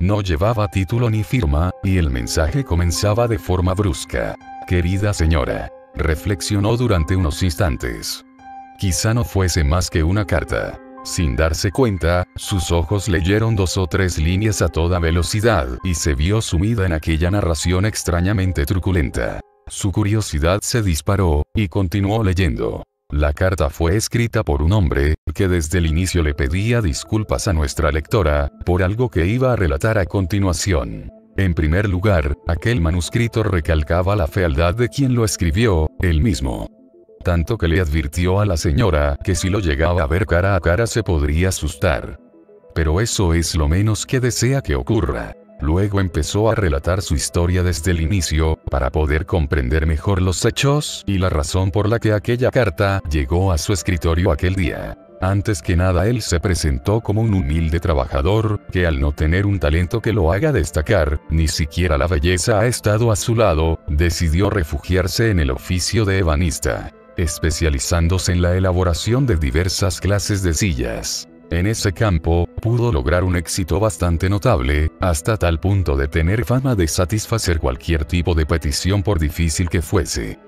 No llevaba título ni firma, y el mensaje comenzaba de forma brusca. «Querida señora», reflexionó durante unos instantes. Quizá no fuese más que una carta. Sin darse cuenta, sus ojos leyeron 2 o 3 líneas a toda velocidad, y se vio sumida en aquella narración extrañamente truculenta. Su curiosidad se disparó, y continuó leyendo. La carta fue escrita por un hombre, que desde el inicio le pedía disculpas a nuestra lectora, por algo que iba a relatar a continuación. En primer lugar, aquel manuscrito recalcaba la fealdad de quien lo escribió, él mismo. Tanto que le advirtió a la señora que si lo llegaba a ver cara a cara se podría asustar. Pero eso es lo menos que desea que ocurra. Luego empezó a relatar su historia desde el inicio, para poder comprender mejor los hechos y la razón por la que aquella carta llegó a su escritorio aquel día. Antes que nada él se presentó como un humilde trabajador, que al no tener un talento que lo haga destacar, ni siquiera la belleza ha estado a su lado, decidió refugiarse en el oficio de ebanista, especializándose en la elaboración de diversas clases de sillas. En ese campo, pudo lograr un éxito bastante notable, hasta tal punto de tener fama de satisfacer cualquier tipo de petición por difícil que fuese.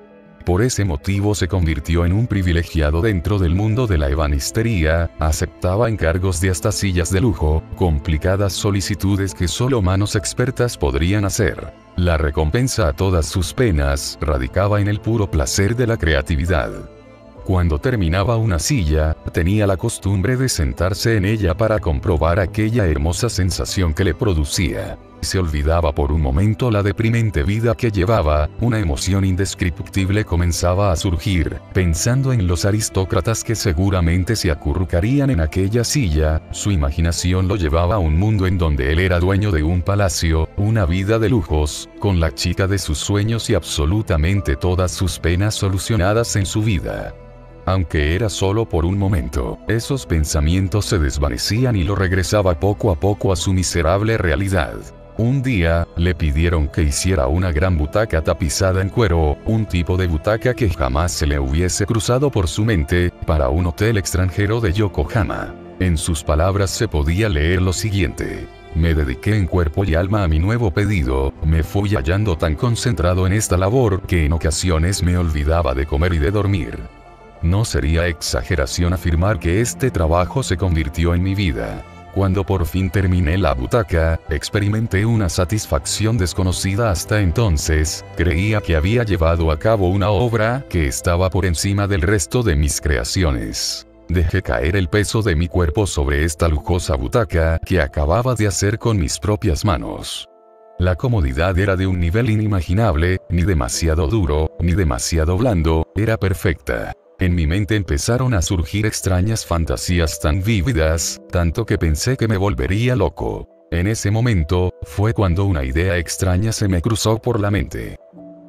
Por ese motivo se convirtió en un privilegiado dentro del mundo de la ebanistería, aceptaba encargos de hasta sillas de lujo, complicadas solicitudes que solo manos expertas podrían hacer. La recompensa a todas sus penas radicaba en el puro placer de la creatividad. Cuando terminaba una silla, tenía la costumbre de sentarse en ella para comprobar aquella hermosa sensación que le producía. Se olvidaba por un momento la deprimente vida que llevaba, una emoción indescriptible comenzaba a surgir, pensando en los aristócratas que seguramente se acurrucarían en aquella silla, su imaginación lo llevaba a un mundo en donde él era dueño de un palacio, una vida de lujos, con la chica de sus sueños y absolutamente todas sus penas solucionadas en su vida. Aunque era solo por un momento, esos pensamientos se desvanecían y lo regresaba poco a poco a su miserable realidad. Un día, le pidieron que hiciera una gran butaca tapizada en cuero, un tipo de butaca que jamás se le hubiese cruzado por su mente, para un hotel extranjero de Yokohama. En sus palabras se podía leer lo siguiente: me dediqué en cuerpo y alma a mi nuevo pedido, me fui hallando tan concentrado en esta labor que en ocasiones me olvidaba de comer y de dormir. No sería exageración afirmar que este trabajo se convirtió en mi vida. Cuando por fin terminé la butaca, experimenté una satisfacción desconocida hasta entonces, creía que había llevado a cabo una obra que estaba por encima del resto de mis creaciones. Dejé caer el peso de mi cuerpo sobre esta lujosa butaca que acababa de hacer con mis propias manos. La comodidad era de un nivel inimaginable, ni demasiado duro, ni demasiado blando, era perfecta. En mi mente empezaron a surgir extrañas fantasías tan vívidas, tanto que pensé que me volvería loco. En ese momento, fue cuando una idea extraña se me cruzó por la mente.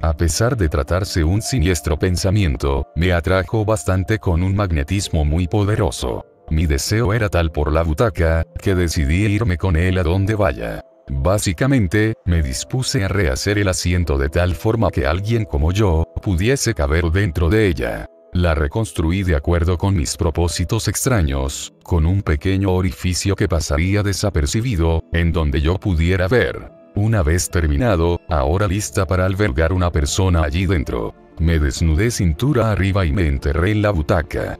A pesar de tratarse un siniestro pensamiento, me atrajo bastante con un magnetismo muy poderoso. Mi deseo era tal por la butaca, que decidí irme con él a donde vaya. Básicamente, me dispuse a rehacer el asiento de tal forma que alguien como yo, pudiese caber dentro de ella. La reconstruí de acuerdo con mis propósitos extraños, con un pequeño orificio que pasaría desapercibido, en donde yo pudiera ver. Una vez terminado, ahora lista para albergar una persona allí dentro. Me desnudé cintura arriba y me enterré en la butaca.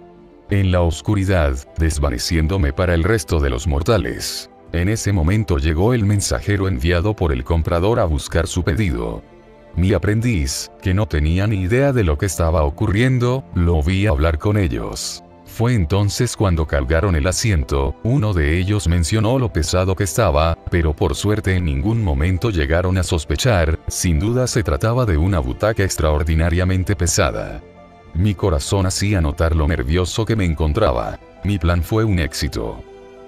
En la oscuridad, desvaneciéndome para el resto de los mortales. En ese momento llegó el mensajero enviado por el comprador a buscar su pedido. Mi aprendiz, que no tenía ni idea de lo que estaba ocurriendo, lo vi hablar con ellos. Fue entonces cuando cargaron el asiento, uno de ellos mencionó lo pesado que estaba, pero por suerte en ningún momento llegaron a sospechar, sin duda se trataba de una butaca extraordinariamente pesada. Mi corazón hacía notar lo nervioso que me encontraba. Mi plan fue un éxito.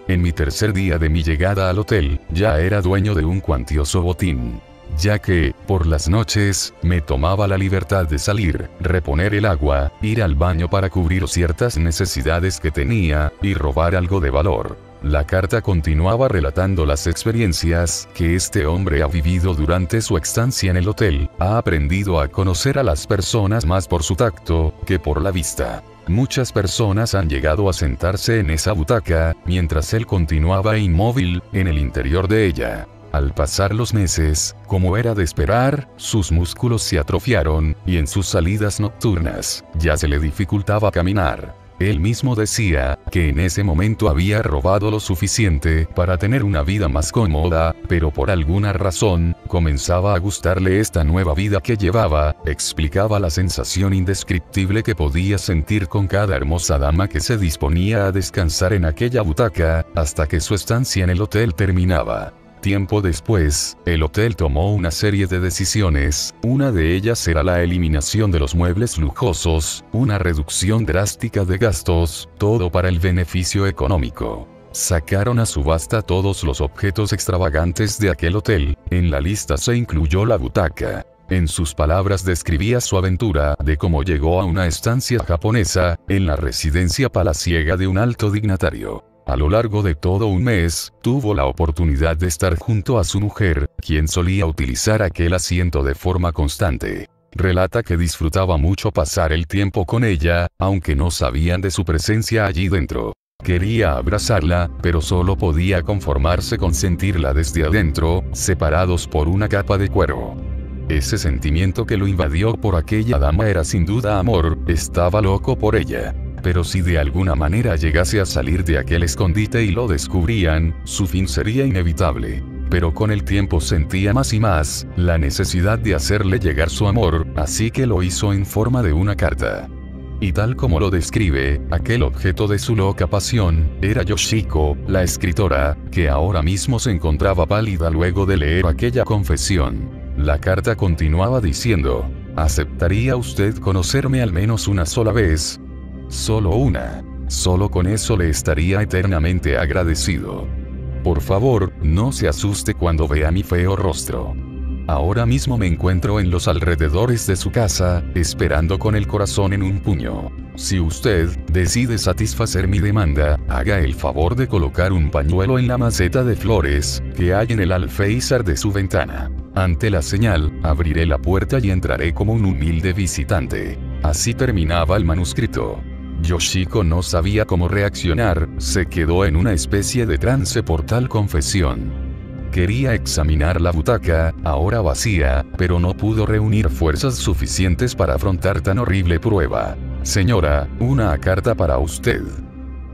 En mi tercer día de mi llegada al hotel, ya era dueño de un cuantioso botín. Ya que, por las noches, me tomaba la libertad de salir, reponer el agua, ir al baño para cubrir ciertas necesidades que tenía, y robar algo de valor. La carta continuaba relatando las experiencias que este hombre ha vivido durante su estancia en el hotel. Ha aprendido a conocer a las personas más por su tacto, que por la vista. Muchas personas han llegado a sentarse en esa butaca, mientras él continuaba inmóvil, en el interior de ella. Al pasar los meses, como era de esperar, sus músculos se atrofiaron, y en sus salidas nocturnas, ya se le dificultaba caminar. Él mismo decía, que en ese momento había robado lo suficiente para tener una vida más cómoda, pero por alguna razón, comenzaba a gustarle esta nueva vida que llevaba. Explicaba la sensación indescriptible que podía sentir con cada hermosa dama que se disponía a descansar en aquella butaca, hasta que su estancia en el hotel terminaba. Tiempo después, el hotel tomó una serie de decisiones, una de ellas era la eliminación de los muebles lujosos, una reducción drástica de gastos, todo para el beneficio económico. Sacaron a subasta todos los objetos extravagantes de aquel hotel, en la lista se incluyó la butaca. En sus palabras describía su aventura de cómo llegó a una estancia japonesa, en la residencia palaciega de un alto dignatario. A lo largo de todo un mes, tuvo la oportunidad de estar junto a su mujer, quien solía utilizar aquel asiento de forma constante. Relata que disfrutaba mucho pasar el tiempo con ella, aunque no sabían de su presencia allí dentro. Quería abrazarla, pero solo podía conformarse con sentirla desde adentro, separados por una capa de cuero. Ese sentimiento que lo invadió por aquella dama era sin duda amor, estaba loco por ella. Pero si de alguna manera llegase a salir de aquel escondite y lo descubrían, su fin sería inevitable. Pero con el tiempo sentía más y más la necesidad de hacerle llegar su amor, así que lo hizo en forma de una carta. Y tal como lo describe, aquel objeto de su loca pasión, era Yoshiko, la escritora, que ahora mismo se encontraba pálida luego de leer aquella confesión. La carta continuaba diciendo: ¿aceptaría usted conocerme al menos una sola vez? Solo una. Solo con eso le estaría eternamente agradecido. Por favor, no se asuste cuando vea mi feo rostro. Ahora mismo me encuentro en los alrededores de su casa, esperando con el corazón en un puño. Si usted decide satisfacer mi demanda, haga el favor de colocar un pañuelo en la maceta de flores que hay en el alféizar de su ventana. Ante la señal, abriré la puerta y entraré como un humilde visitante. Así terminaba el manuscrito. Yoshiko no sabía cómo reaccionar, se quedó en una especie de trance por tal confesión. Quería examinar la butaca, ahora vacía, pero no pudo reunir fuerzas suficientes para afrontar tan horrible prueba. Señora, una carta para usted.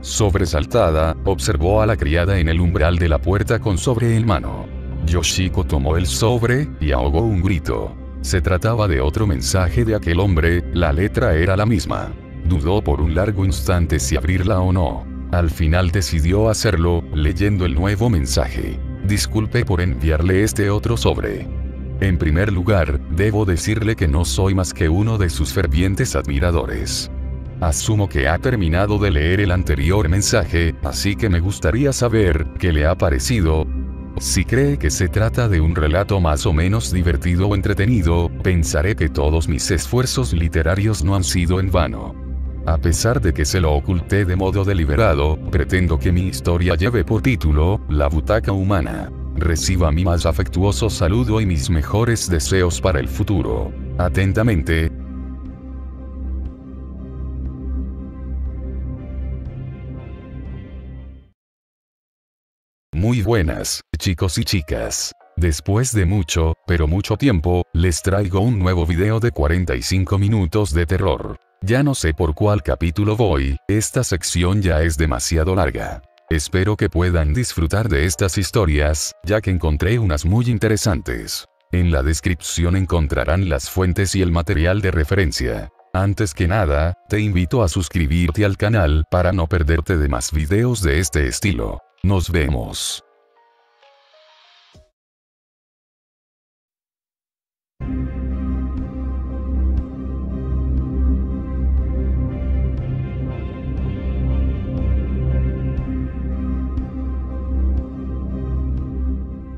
Sobresaltada, observó a la criada en el umbral de la puerta con sobre en mano. Yoshiko tomó el sobre, y ahogó un grito. Se trataba de otro mensaje de aquel hombre, la letra era la misma. Dudó por un largo instante si abrirla o no. Al final decidió hacerlo, leyendo el nuevo mensaje. Disculpe por enviarle este otro sobre. En primer lugar, debo decirle que no soy más que uno de sus fervientes admiradores. Asumo que ha terminado de leer el anterior mensaje, así que me gustaría saber qué le ha parecido. Si cree que se trata de un relato más o menos divertido o entretenido, pensaré que todos mis esfuerzos literarios no han sido en vano. A pesar de que se lo oculté de modo deliberado, pretendo que mi historia lleve por título, La butaca humana. Reciba mi más afectuoso saludo y mis mejores deseos para el futuro. Atentamente. Muy buenas, chicos y chicas. Después de mucho, pero mucho tiempo, les traigo un nuevo video de 45 minutos de terror. Ya no sé por cuál capítulo voy, esta sección ya es demasiado larga. Espero que puedan disfrutar de estas historias, ya que encontré unas muy interesantes. En la descripción encontrarán las fuentes y el material de referencia. Antes que nada, te invito a suscribirte al canal para no perderte de más videos de este estilo. Nos vemos.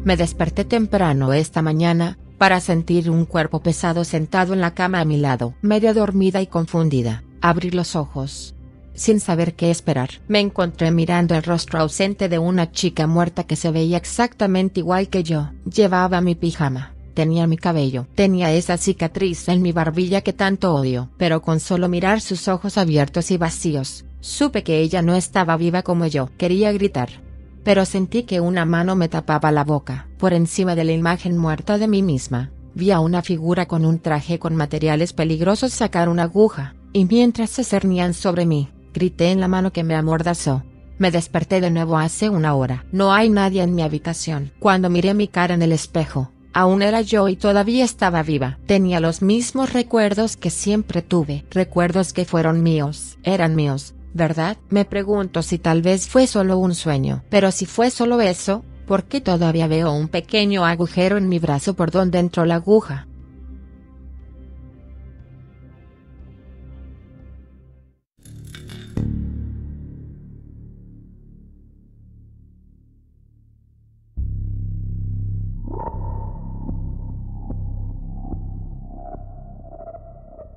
Me desperté temprano esta mañana, para sentir un cuerpo pesado sentado en la cama a mi lado. Medio dormida y confundida, abrí los ojos. Sin saber qué esperar, me encontré mirando el rostro ausente de una chica muerta que se veía exactamente igual que yo. Llevaba mi pijama, tenía mi cabello, tenía esa cicatriz en mi barbilla que tanto odio. Pero con solo mirar sus ojos abiertos y vacíos, supe que ella no estaba viva como yo. Quería gritar, pero sentí que una mano me tapaba la boca. Por encima de la imagen muerta de mí misma, vi a una figura con un traje con materiales peligrosos sacar una aguja, y mientras se cernían sobre mí, grité en la mano que me amordazó. Me desperté de nuevo hace una hora. No hay nadie en mi habitación. Cuando miré mi cara en el espejo, aún era yo y todavía estaba viva. Tenía los mismos recuerdos que siempre tuve. Recuerdos que fueron míos. Eran míos, ¿verdad? Me pregunto si tal vez fue solo un sueño. Pero si fue solo eso, ¿por qué todavía veo un pequeño agujero en mi brazo por donde entró la aguja?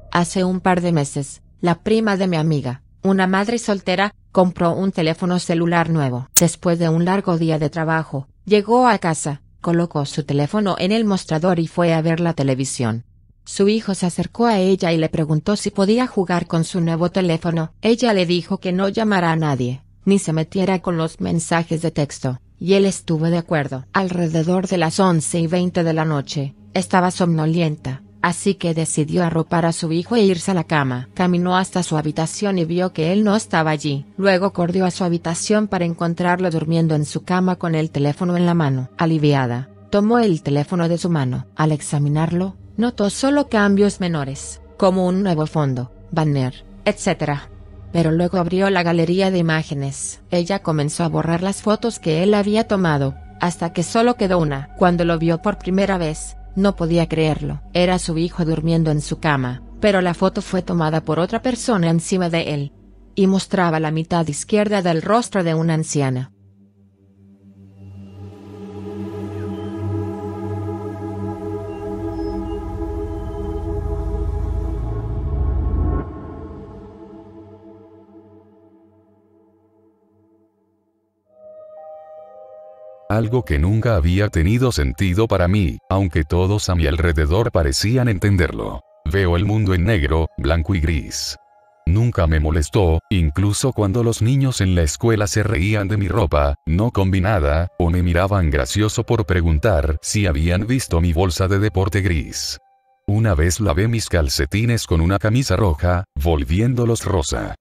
Hace un par de meses, la prima de mi amiga, una madre soltera, compró un teléfono celular nuevo. Después de un largo día de trabajo, llegó a casa, colocó su teléfono en el mostrador y fue a ver la televisión. Su hijo se acercó a ella y le preguntó si podía jugar con su nuevo teléfono. Ella le dijo que no llamara a nadie, ni se metiera con los mensajes de texto, y él estuvo de acuerdo. Alrededor de las 11:20 de la noche, estaba somnolienta, así que decidió arropar a su hijo e irse a la cama. Caminó hasta su habitación y vio que él no estaba allí. Luego corrió a su habitación para encontrarlo durmiendo en su cama con el teléfono en la mano. Aliviada, tomó el teléfono de su mano. Al examinarlo, notó solo cambios menores, como un nuevo fondo, banner, etc. Pero luego abrió la galería de imágenes. Ella comenzó a borrar las fotos que él había tomado, hasta que solo quedó una. Cuando lo vio por primera vez, no podía creerlo. Era su hijo durmiendo en su cama, pero la foto fue tomada por otra persona encima de él, y mostraba la mitad izquierda del rostro de una anciana. Algo que nunca había tenido sentido para mí, aunque todos a mi alrededor parecían entenderlo. Veo el mundo en negro, blanco y gris. Nunca me molestó, incluso cuando los niños en la escuela se reían de mi ropa, no combinada, o me miraban gracioso por preguntar si habían visto mi bolsa de deporte gris. Una vez lavé mis calcetines con una camisa roja, volviéndolos rosa.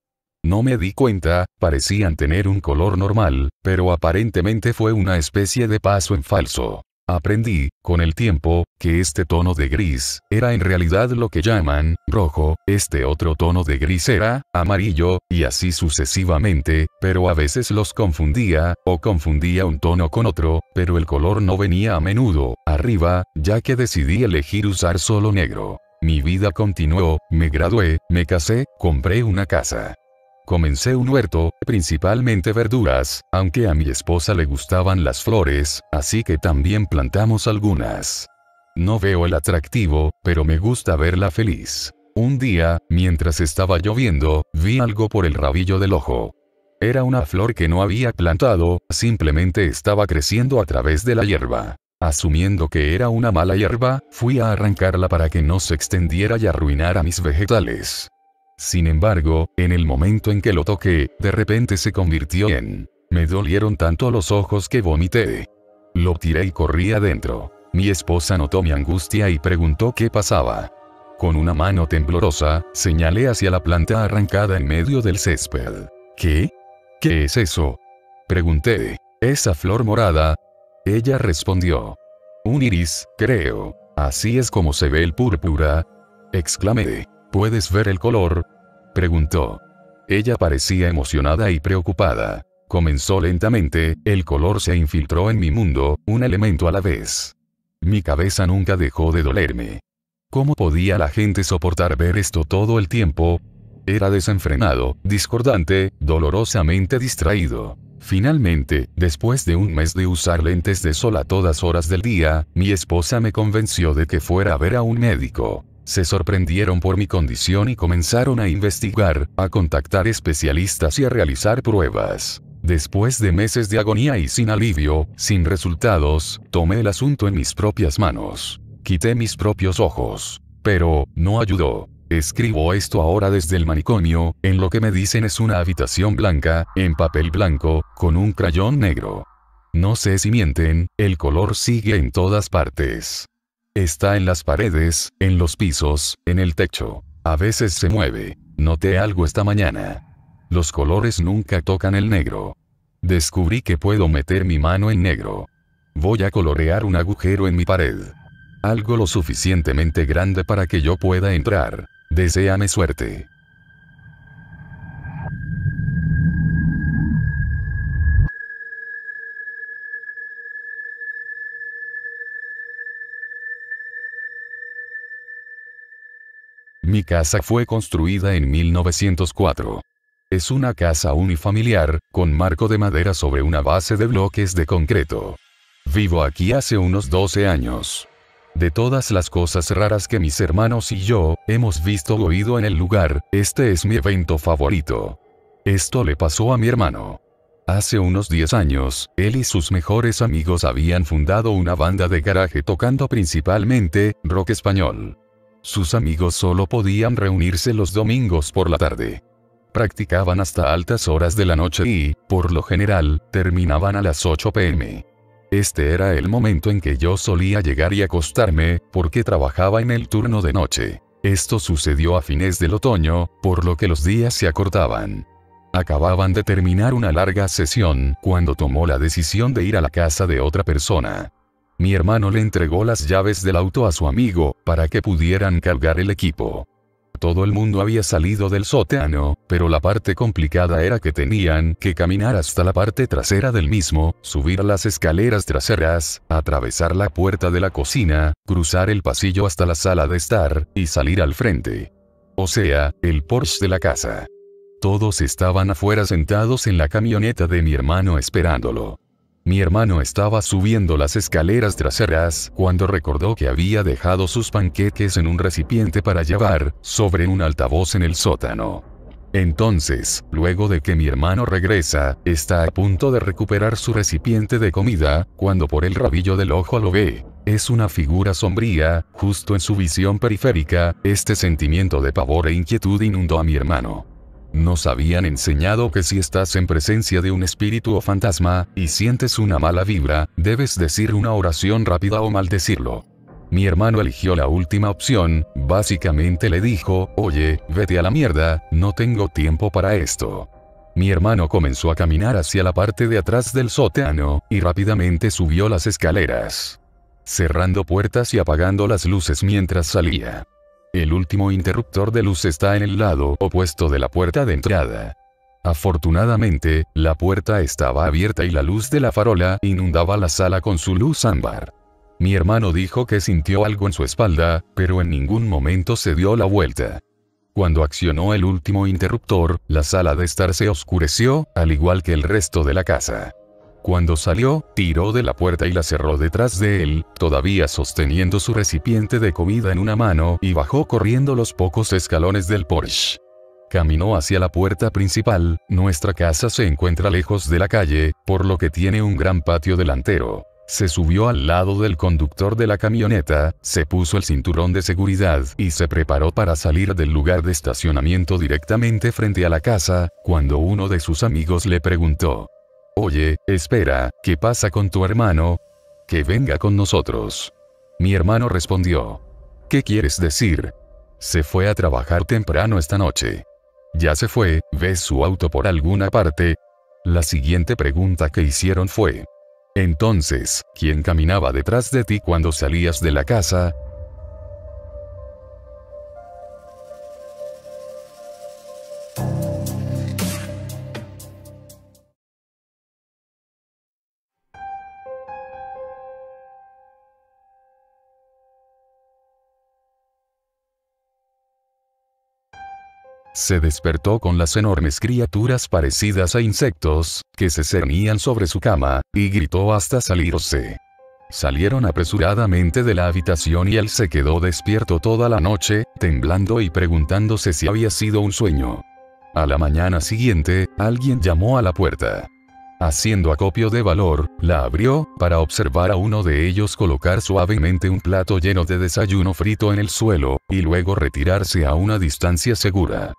No me di cuenta, parecían tener un color normal, pero aparentemente fue una especie de paso en falso. Aprendí, con el tiempo, que este tono de gris era en realidad lo que llaman rojo, este otro tono de gris era amarillo, y así sucesivamente, pero a veces los confundía, o confundía un tono con otro, pero el color no venía a menudo arriba, ya que decidí elegir usar solo negro. Mi vida continuó, me gradué, me casé, compré una casa. Comencé un huerto, principalmente verduras, aunque a mi esposa le gustaban las flores, así que también plantamos algunas. No veo el atractivo, pero me gusta verla feliz. Un día, mientras estaba lloviendo, vi algo por el rabillo del ojo. Era una flor que no había plantado, simplemente estaba creciendo a través de la hierba. Asumiendo que era una mala hierba, fui a arrancarla para que no se extendiera y arruinara mis vegetales. Sin embargo, en el momento en que lo toqué, de repente se convirtió en... Me dolieron tanto los ojos que vomité. Lo tiré y corrí adentro. Mi esposa notó mi angustia y preguntó qué pasaba. Con una mano temblorosa, señalé hacia la planta arrancada en medio del césped. ¿Qué? ¿Qué es eso? Pregunté. ¿Esa flor morada? Ella respondió. Un iris, creo. Así es como se ve el púrpura. Exclamé. ¿Puedes ver el color? Preguntó. Ella parecía emocionada y preocupada. Comenzó lentamente, el color se infiltró en mi mundo, un elemento a la vez. Mi cabeza nunca dejó de dolerme. ¿Cómo podía la gente soportar ver esto todo el tiempo? Era desenfrenado, discordante, dolorosamente distraído. Finalmente, después de un mes de usar lentes de sol a todas horas del día, mi esposa me convenció de que fuera a ver a un médico. Se sorprendieron por mi condición y comenzaron a investigar, a contactar especialistas y a realizar pruebas. Después de meses de agonía y sin alivio, sin resultados, tomé el asunto en mis propias manos. Quité mis propios ojos. Pero, no ayudó. Escribo esto ahora desde el manicomio, en lo que me dicen es una habitación blanca, en papel blanco, con un crayón negro. No sé si mienten, el color sigue en todas partes. Está en las paredes, en los pisos, en el techo. A veces se mueve. Noté algo esta mañana. Los colores nunca tocan el negro. Descubrí que puedo meter mi mano en negro. Voy a colorear un agujero en mi pared. Algo lo suficientemente grande para que yo pueda entrar. Deséame suerte. Mi casa fue construida en 1904. Es una casa unifamiliar, con marco de madera sobre una base de bloques de concreto. Vivo aquí hace unos 12 años. De todas las cosas raras que mis hermanos y yo hemos visto o oído en el lugar, este es mi evento favorito. Esto le pasó a mi hermano. Hace unos 10 años, él y sus mejores amigos habían fundado una banda de garaje tocando principalmente rock español. Sus amigos solo podían reunirse los domingos por la tarde. Practicaban hasta altas horas de la noche y, por lo general, terminaban a las 8 p.m. Este era el momento en que yo solía llegar y acostarme, porque trabajaba en el turno de noche. Esto sucedió a fines del otoño, por lo que los días se acortaban. Acababan de terminar una larga sesión, cuando tomó la decisión de ir a la casa de otra persona. Mi hermano le entregó las llaves del auto a su amigo, para que pudieran cargar el equipo. Todo el mundo había salido del sótano, pero la parte complicada era que tenían que caminar hasta la parte trasera del mismo, subir las escaleras traseras, atravesar la puerta de la cocina, cruzar el pasillo hasta la sala de estar, y salir al frente. O sea, el porche de la casa. Todos estaban afuera sentados en la camioneta de mi hermano esperándolo. Mi hermano estaba subiendo las escaleras traseras cuando recordó que había dejado sus panqueques en un recipiente para llevar, sobre un altavoz en el sótano. Entonces, luego de que mi hermano regresa, está a punto de recuperar su recipiente de comida, cuando por el rabillo del ojo lo ve. Es una figura sombría, justo en su visión periférica. Este sentimiento de pavor e inquietud inundó a mi hermano. Nos habían enseñado que si estás en presencia de un espíritu o fantasma, y sientes una mala vibra, debes decir una oración rápida o maldecirlo. Mi hermano eligió la última opción, básicamente le dijo, oye, vete a la mierda, no tengo tiempo para esto. Mi hermano comenzó a caminar hacia la parte de atrás del sótano, y rápidamente subió las escaleras, cerrando puertas y apagando las luces mientras salía. El último interruptor de luz está en el lado opuesto de la puerta de entrada. Afortunadamente, la puerta estaba abierta y la luz de la farola inundaba la sala con su luz ámbar. Mi hermano dijo que sintió algo en su espalda, pero en ningún momento se dio la vuelta. Cuando accionó el último interruptor, la sala de estar se oscureció, al igual que el resto de la casa. Cuando salió, tiró de la puerta y la cerró detrás de él, todavía sosteniendo su recipiente de comida en una mano, y bajó corriendo los pocos escalones del Porsche. Caminó hacia la puerta principal. Nuestra casa se encuentra lejos de la calle, por lo que tiene un gran patio delantero. Se subió al lado del conductor de la camioneta, se puso el cinturón de seguridad y se preparó para salir del lugar de estacionamiento directamente frente a la casa, cuando uno de sus amigos le preguntó: «Oye, espera, ¿qué pasa con tu hermano? Que venga con nosotros». Mi hermano respondió: «¿Qué quieres decir? Se fue a trabajar temprano esta noche». «Ya se fue, ¿ves su auto por alguna parte?». La siguiente pregunta que hicieron fue: «Entonces, ¿quién caminaba detrás de ti cuando salías de la casa?». Se despertó con las enormes criaturas parecidas a insectos, que se cernían sobre su cama, y gritó hasta salirse. Salieron apresuradamente de la habitación y él se quedó despierto toda la noche, temblando y preguntándose si había sido un sueño. A la mañana siguiente, alguien llamó a la puerta. Haciendo acopio de valor, la abrió, para observar a uno de ellos colocar suavemente un plato lleno de desayuno frito en el suelo, y luego retirarse a una distancia segura.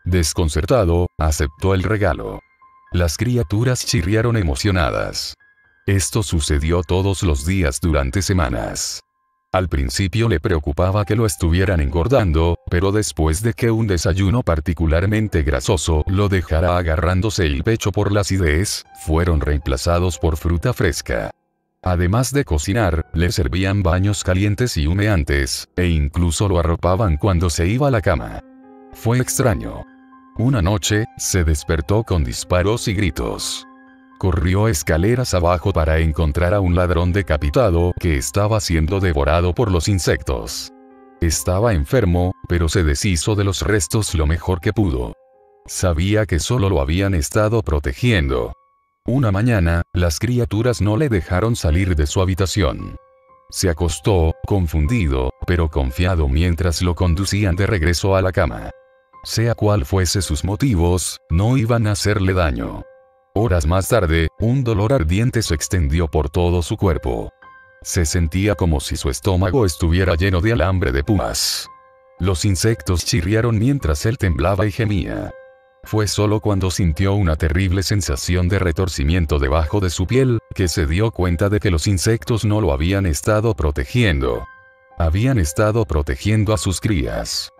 Desconcertado, aceptó el regalo. Las criaturas chirriaron emocionadas. Esto sucedió todos los días durante semanas. Al principio le preocupaba que lo estuvieran engordando, pero después de que un desayuno particularmente grasoso lo dejara agarrándose el pecho por la acidez, fueron reemplazados por fruta fresca. Además de cocinar, le servían baños calientes y humeantes, e incluso lo arropaban cuando se iba a la cama. Fue extraño. Una noche, se despertó con disparos y gritos. Corrió escaleras abajo para encontrar a un ladrón decapitado que estaba siendo devorado por los insectos. Estaba enfermo, pero se deshizo de los restos lo mejor que pudo. Sabía que solo lo habían estado protegiendo. Una mañana, las criaturas no le dejaron salir de su habitación. Se acostó, confundido, pero confiado mientras lo conducían de regreso a la cama. Sea cual fuese sus motivos, no iban a hacerle daño. Horas más tarde, un dolor ardiente se extendió por todo su cuerpo. Se sentía como si su estómago estuviera lleno de alambre de púas. Los insectos chirriaron mientras él temblaba y gemía. Fue solo cuando sintió una terrible sensación de retorcimiento debajo de su piel, que se dio cuenta de que los insectos no lo habían estado protegiendo. Habían estado protegiendo a sus crías.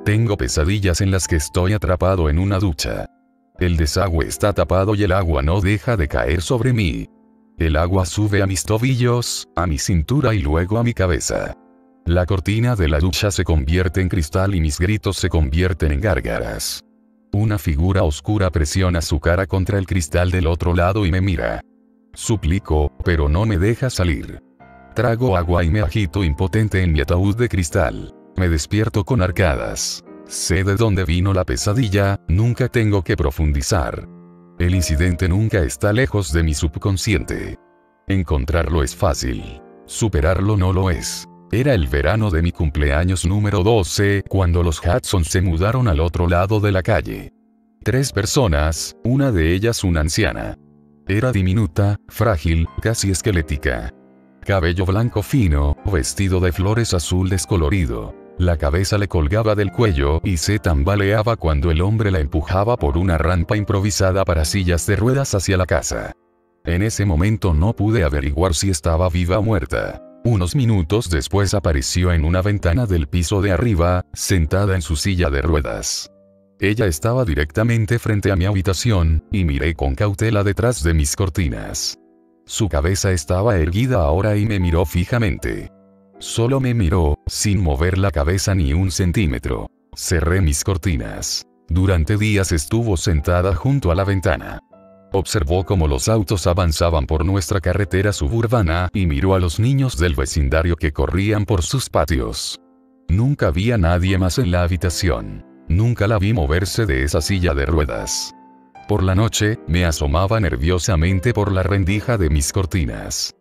Tengo pesadillas en las que estoy atrapado en una ducha. El desagüe está tapado y el agua no deja de caer sobre mí. El agua sube a mis tobillos, a mi cintura y luego a mi cabeza. La cortina de la ducha se convierte en cristal y mis gritos se convierten en gárgaras. Una figura oscura presiona su cara contra el cristal del otro lado y me mira. Suplico, pero no me deja salir. Trago agua y me agito impotente en mi ataúd de cristal. Me despierto con arcadas. Sé de dónde vino la pesadilla, nunca tengo que profundizar. El incidente nunca está lejos de mi subconsciente. Encontrarlo es fácil. Superarlo no lo es. Era el verano de mi cumpleaños número 12, cuando los Hudson se mudaron al otro lado de la calle. 3 personas, una de ellas una anciana. Era diminuta, frágil, casi esquelética. Cabello blanco fino, vestido de flores azul descolorido. La cabeza le colgaba del cuello y se tambaleaba cuando el hombre la empujaba por una rampa improvisada para sillas de ruedas hacia la casa. En ese momento no pude averiguar si estaba viva o muerta. Unos minutos después apareció en una ventana del piso de arriba, sentada en su silla de ruedas. Ella estaba directamente frente a mi habitación, y miré con cautela detrás de mis cortinas. Su cabeza estaba erguida ahora y me miró fijamente. Solo me miró, sin mover la cabeza ni un centímetro. Cerré mis cortinas. Durante días estuvo sentada junto a la ventana. Observó cómo los autos avanzaban por nuestra carretera suburbana y miró a los niños del vecindario que corrían por sus patios. Nunca vi a nadie más en la habitación. Nunca la vi moverse de esa silla de ruedas. Por la noche, me asomaba nerviosamente por la rendija de mis cortinas.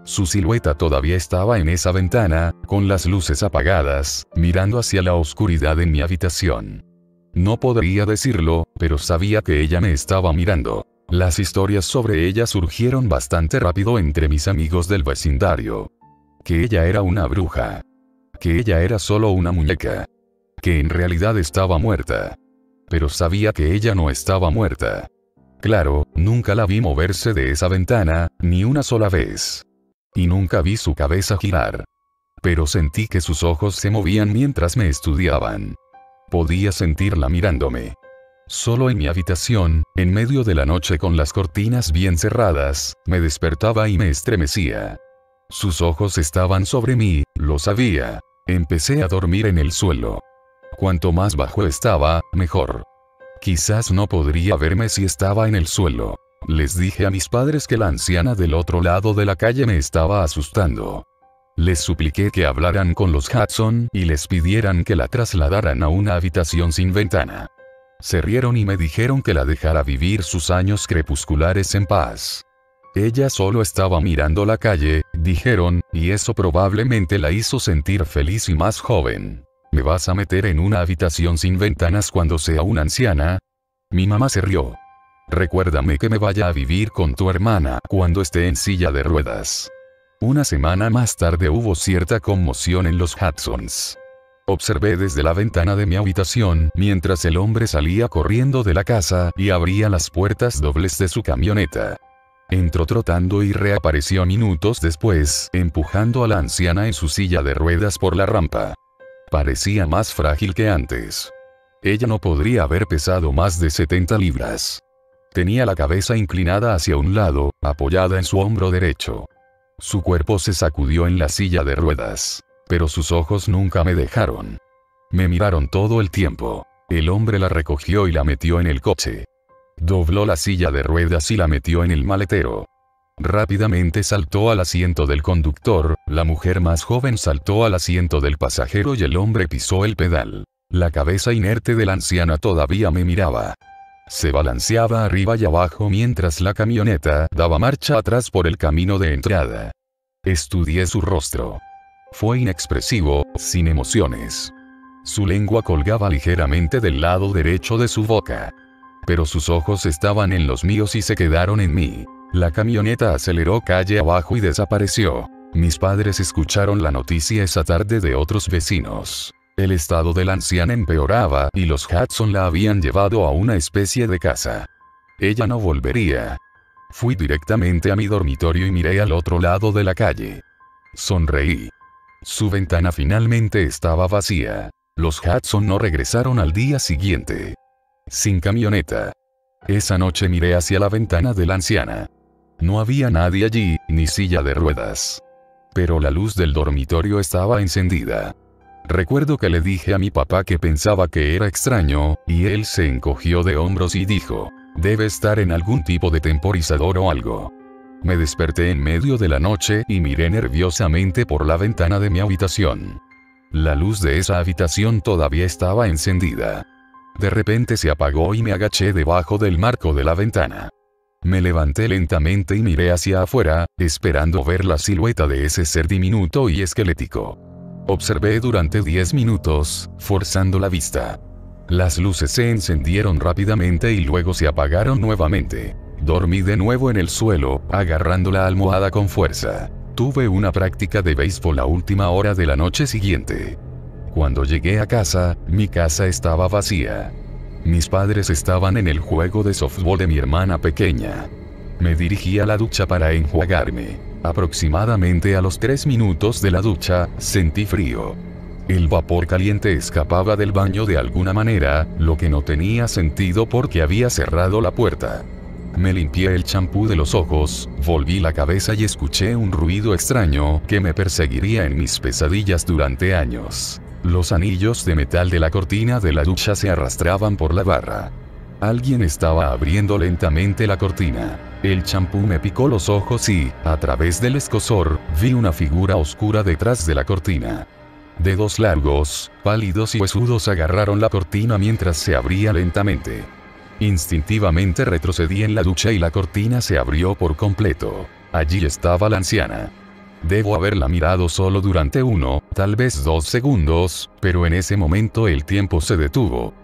Su silueta todavía estaba en esa ventana, con las luces apagadas, mirando hacia la oscuridad en mi habitación. No podría decirlo, pero sabía que ella me estaba mirando. Las historias sobre ella surgieron bastante rápido entre mis amigos del vecindario. Que ella era una bruja. Que ella era solo una muñeca. Que en realidad estaba muerta. Pero sabía que ella no estaba muerta. Claro, nunca la vi moverse de esa ventana, ni una sola vez. Y nunca vi su cabeza girar. Pero sentí que sus ojos se movían mientras me estudiaban. Podía sentirla mirándome. Solo en mi habitación, en medio de la noche con las cortinas bien cerradas, me despertaba y me estremecía. Sus ojos estaban sobre mí, lo sabía. Empecé a dormir en el suelo. Cuanto más bajo estaba, mejor. Quizás no podría verme si estaba en el suelo. Les dije a mis padres que la anciana del otro lado de la calle me estaba asustando. Les supliqué que hablaran con los Hudson y les pidieran que la trasladaran a una habitación sin ventana. Se rieron y me dijeron que la dejara vivir sus años crepusculares en paz. Ella solo estaba mirando la calle, dijeron, y eso probablemente la hizo sentir feliz y más joven. ¿Me vas a meter en una habitación sin ventanas cuando sea una anciana? Mi mamá se rió. Recuérdame que me vaya a vivir con tu hermana cuando esté en silla de ruedas. Una semana más tarde hubo cierta conmoción en los Hudsons. Observé desde la ventana de mi habitación mientras el hombre salía corriendo de la casa y abría las puertas dobles de su camioneta. Entró trotando y reapareció minutos después, empujando a la anciana en su silla de ruedas por la rampa. Parecía más frágil que antes. Ella no podría haber pesado más de 70 libras. Tenía la cabeza inclinada hacia un lado, apoyada en su hombro derecho. Su cuerpo se sacudió en la silla de ruedas. Pero sus ojos nunca me dejaron. Me miraron todo el tiempo. El hombre la recogió y la metió en el coche. Dobló la silla de ruedas y la metió en el maletero. Rápidamente saltó al asiento del conductor, la mujer más joven saltó al asiento del pasajero y el hombre pisó el pedal. La cabeza inerte de la anciana todavía me miraba. Se balanceaba arriba y abajo mientras la camioneta daba marcha atrás por el camino de entrada. Estudié su rostro. Fue inexpresivo, sin emociones. Su lengua colgaba ligeramente del lado derecho de su boca. Pero sus ojos estaban en los míos y se quedaron en mí. La camioneta aceleró calle abajo y desapareció. Mis padres escucharon la noticia esa tarde de otros vecinos. El estado de la anciana empeoraba y los Hudson la habían llevado a una especie de casa. Ella no volvería. Fui directamente a mi dormitorio y miré al otro lado de la calle. Sonreí. Su ventana finalmente estaba vacía. Los Hudson no regresaron al día siguiente. Sin camioneta. Esa noche miré hacia la ventana de la anciana. No había nadie allí, ni silla de ruedas. Pero la luz del dormitorio estaba encendida. Recuerdo que le dije a mi papá que pensaba que era extraño, y él se encogió de hombros y dijo, debe estar en algún tipo de temporizador o algo. Me desperté en medio de la noche y miré nerviosamente por la ventana de mi habitación. La luz de esa habitación todavía estaba encendida. De repente se apagó y me agaché debajo del marco de la ventana. Me levanté lentamente y miré hacia afuera, esperando ver la silueta de ese ser diminuto y esquelético. Observé durante 10 minutos, forzando la vista. Las luces se encendieron rápidamente y luego se apagaron nuevamente. Dormí de nuevo en el suelo, agarrando la almohada con fuerza. Tuve una práctica de béisbol a última hora de la noche siguiente. Cuando llegué a casa, mi casa estaba vacía. Mis padres estaban en el juego de softball de mi hermana pequeña. Me dirigí a la ducha para enjuagarme. Aproximadamente a los 3 minutos de la ducha, sentí frío. El vapor caliente escapaba del baño de alguna manera, lo que no tenía sentido porque había cerrado la puerta. Me limpié el champú de los ojos, volví la cabeza y escuché un ruido extraño que me perseguiría en mis pesadillas durante años. Los anillos de metal de la cortina de la ducha se arrastraban por la barra. Alguien estaba abriendo lentamente la cortina. El champú me picó los ojos y, a través del escozor, vi una figura oscura detrás de la cortina. Dedos largos, pálidos y huesudos agarraron la cortina mientras se abría lentamente. Instintivamente retrocedí en la ducha y la cortina se abrió por completo. Allí estaba la anciana. Debo haberla mirado solo durante 1, tal vez 2 segundos, pero en ese momento el tiempo se detuvo.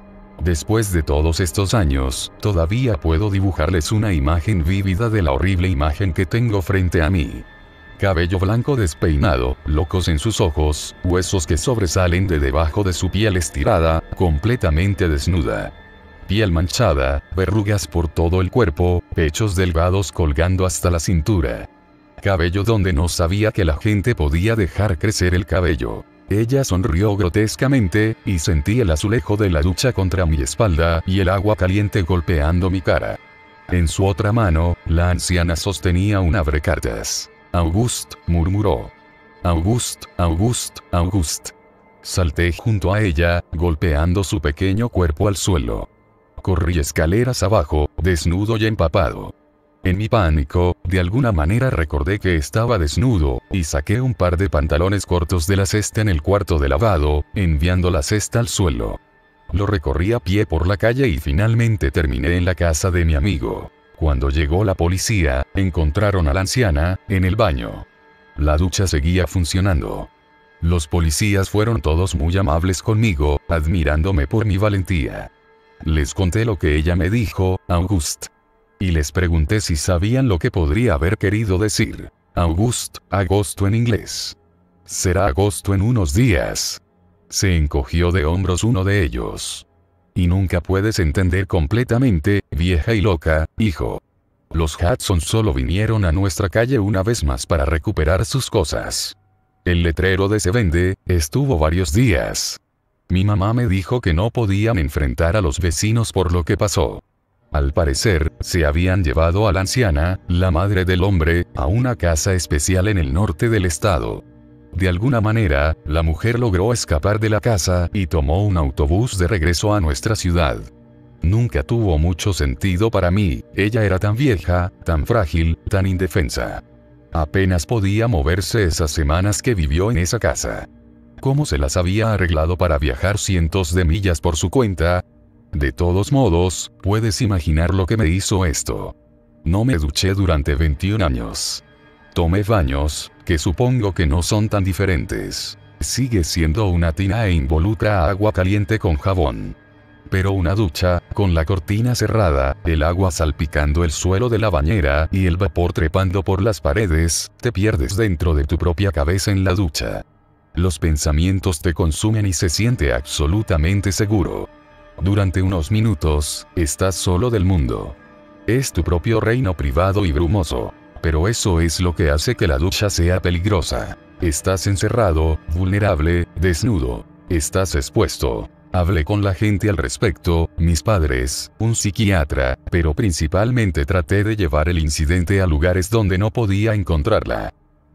Después de todos estos años, todavía puedo dibujarles una imagen vívida de la horrible imagen que tengo frente a mí. Cabello blanco despeinado, locos en sus ojos, huesos que sobresalen de debajo de su piel estirada, completamente desnuda. Piel manchada, verrugas por todo el cuerpo, pechos delgados colgando hasta la cintura. Cabello donde no sabía que la gente podía dejar crecer el cabello. Ella sonrió grotescamente, y sentí el azulejo de la ducha contra mi espalda y el agua caliente golpeando mi cara. En su otra mano, la anciana sostenía un abrecartas. «August», murmuró. «August, August, August». Salté junto a ella, golpeando su pequeño cuerpo al suelo. Corrí escaleras abajo, desnudo y empapado. En mi pánico, de alguna manera recordé que estaba desnudo, y saqué un par de pantalones cortos de la cesta en el cuarto de lavado, enviando la cesta al suelo. Lo recorrí a pie por la calle y finalmente terminé en la casa de mi amigo. Cuando llegó la policía, encontraron a la anciana, en el baño. La ducha seguía funcionando. Los policías fueron todos muy amables conmigo, admirándome por mi valentía. Les conté lo que ella me dijo, August. Y les pregunté si sabían lo que podría haber querido decir. August, agosto en inglés. Será agosto en unos días. Se encogió de hombros uno de ellos. Y nunca puedes entender completamente, vieja y loca, hijo. Los Hudson solo vinieron a nuestra calle una vez más para recuperar sus cosas. El letrero de se vende, estuvo varios días. Mi mamá me dijo que no podían enfrentar a los vecinos por lo que pasó. Al parecer, se habían llevado a la anciana, la madre del hombre, a una casa especial en el norte del estado. De alguna manera, la mujer logró escapar de la casa y tomó un autobús de regreso a nuestra ciudad. Nunca tuvo mucho sentido para mí, ella era tan vieja, tan frágil, tan indefensa. Apenas podía moverse esas semanas que vivió en esa casa. ¿Cómo se las había arreglado para viajar cientos de millas por su cuenta? De todos modos, puedes imaginar lo que me hizo esto. No me duché durante 21 años. Tomé baños, que supongo que no son tan diferentes. Sigue siendo una tina e involucra agua caliente con jabón. Pero una ducha, con la cortina cerrada, el agua salpicando el suelo de la bañera y el vapor trepando por las paredes, te pierdes dentro de tu propia cabeza en la ducha. Los pensamientos te consumen y se siente absolutamente seguro. Durante unos minutos, estás solo del mundo. Es tu propio reino privado y brumoso. Pero eso es lo que hace que la ducha sea peligrosa. Estás encerrado, vulnerable, desnudo. Estás expuesto. Hablé con la gente al respecto, mis padres, un psiquiatra, pero principalmente traté de llevar el incidente a lugares donde no podía encontrarla.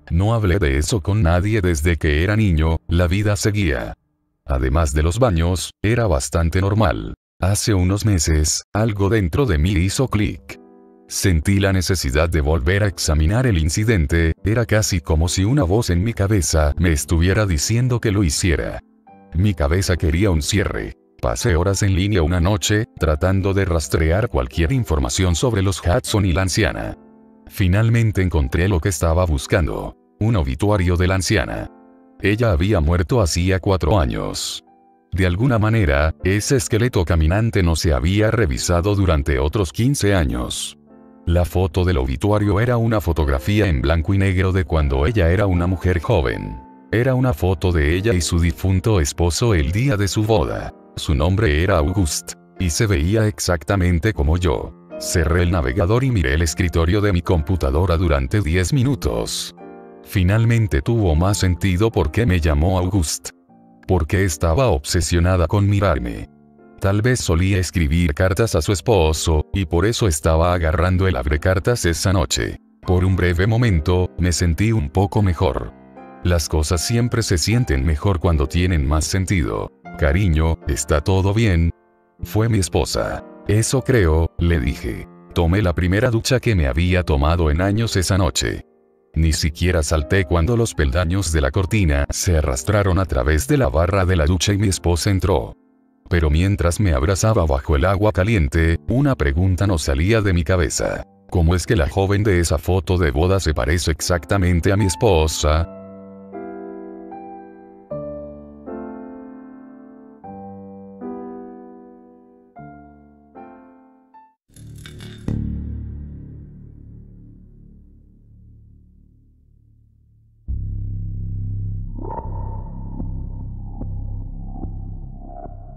No hablé de eso con nadie desde que era niño, la vida seguía. Además de los baños, era bastante normal. Hace unos meses, algo dentro de mí hizo clic. Sentí la necesidad de volver a examinar el incidente, era casi como si una voz en mi cabeza me estuviera diciendo que lo hiciera. Mi cabeza quería un cierre. Pasé horas en línea una noche, tratando de rastrear cualquier información sobre los Hudson y la anciana. Finalmente encontré lo que estaba buscando. Un obituario de la anciana. Ella había muerto hacía 4 años. De alguna manera, ese esqueleto caminante no se había revisado durante otros 15 años. La foto del obituario era una fotografía en blanco y negro de cuando ella era una mujer joven. Era una foto de ella y su difunto esposo el día de su boda. Su nombre era August, y se veía exactamente como yo. Cerré el navegador y miré el escritorio de mi computadora durante 10 minutos. Finalmente tuvo más sentido por qué me llamó August. Porque estaba obsesionada con mirarme. Tal vez solía escribir cartas a su esposo, y por eso estaba agarrando el abrecartas esa noche. Por un breve momento, me sentí un poco mejor. Las cosas siempre se sienten mejor cuando tienen más sentido. Cariño, ¿está todo bien? Fue mi esposa. Eso creo, le dije. Tomé la primera ducha que me había tomado en años esa noche. Ni siquiera salté cuando los peldaños de la cortina se arrastraron a través de la barra de la ducha y mi esposa entró. Pero mientras me abrazaba bajo el agua caliente, una pregunta no salía de mi cabeza. ¿Cómo es que la joven de esa foto de boda se parece exactamente a mi esposa?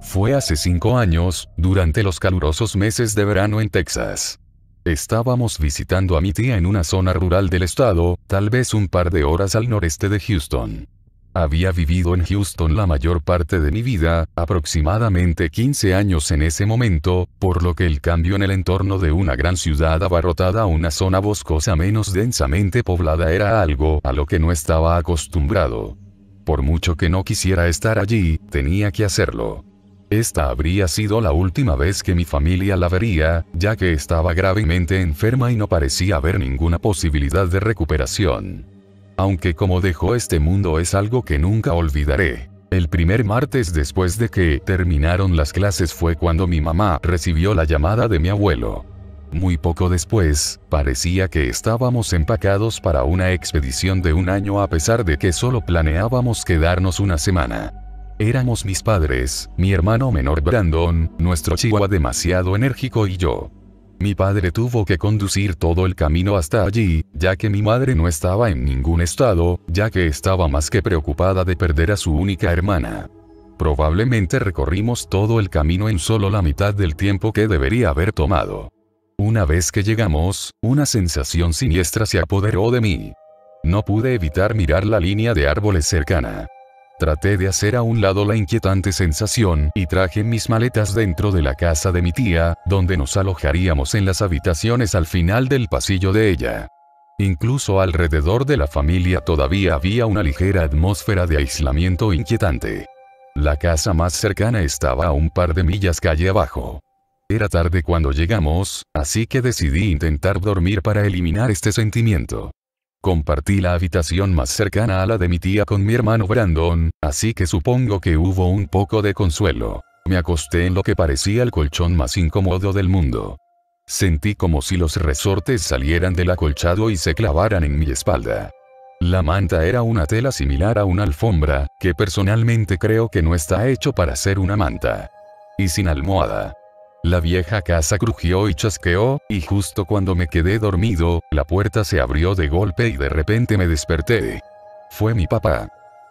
Fue hace 5 años, durante los calurosos meses de verano en Texas. Estábamos visitando a mi tía en una zona rural del estado, tal vez un par de horas al noreste de Houston. Había vivido en Houston la mayor parte de mi vida, aproximadamente 15 años en ese momento, por lo que el cambio en el entorno de una gran ciudad abarrotada a una zona boscosa menos densamente poblada era algo a lo que no estaba acostumbrado. Por mucho que no quisiera estar allí, tenía que hacerlo. Esta habría sido la última vez que mi familia la vería, ya que estaba gravemente enferma y no parecía haber ninguna posibilidad de recuperación. Aunque como dejó este mundo es algo que nunca olvidaré. El primer martes después de que terminaron las clases fue cuando mi mamá recibió la llamada de mi abuelo. Muy poco después, parecía que estábamos empacados para una expedición de un año a pesar de que solo planeábamos quedarnos una semana. Éramos mis padres, mi hermano menor Brandon, nuestro chihuahua demasiado enérgico y yo. Mi padre tuvo que conducir todo el camino hasta allí, ya que mi madre no estaba en ningún estado, ya que estaba más que preocupada de perder a su única hermana. Probablemente recorrimos todo el camino en solo la mitad del tiempo que debería haber tomado. Una vez que llegamos, una sensación siniestra se apoderó de mí. No pude evitar mirar la línea de árboles cercana. Traté de hacer a un lado la inquietante sensación y traje mis maletas dentro de la casa de mi tía, donde nos alojaríamos en las habitaciones al final del pasillo de ella. Incluso alrededor de la familia todavía había una ligera atmósfera de aislamiento inquietante. La casa más cercana estaba a un par de millas calle abajo. Era tarde cuando llegamos, así que decidí intentar dormir para eliminar este sentimiento. Compartí la habitación más cercana a la de mi tía con mi hermano Brandon, así que supongo que hubo un poco de consuelo. Me acosté en lo que parecía el colchón más incómodo del mundo. Sentí como si los resortes salieran del acolchado y se clavaran en mi espalda. La manta era una tela similar a una alfombra, que personalmente creo que no está hecho para ser una manta. Y sin almohada. La vieja casa crujió y chasqueó, y justo cuando me quedé dormido, la puerta se abrió de golpe y de repente me desperté. Fue mi papá.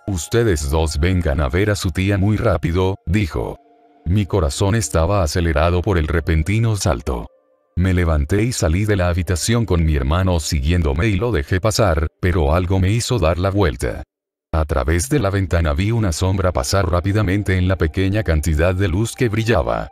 «Ustedes dos vengan a ver a su tía muy rápido», dijo. Mi corazón estaba acelerado por el repentino salto. Me levanté y salí de la habitación con mi hermano siguiéndome y lo dejé pasar, pero algo me hizo dar la vuelta. A través de la ventana vi una sombra pasar rápidamente en la pequeña cantidad de luz que brillaba.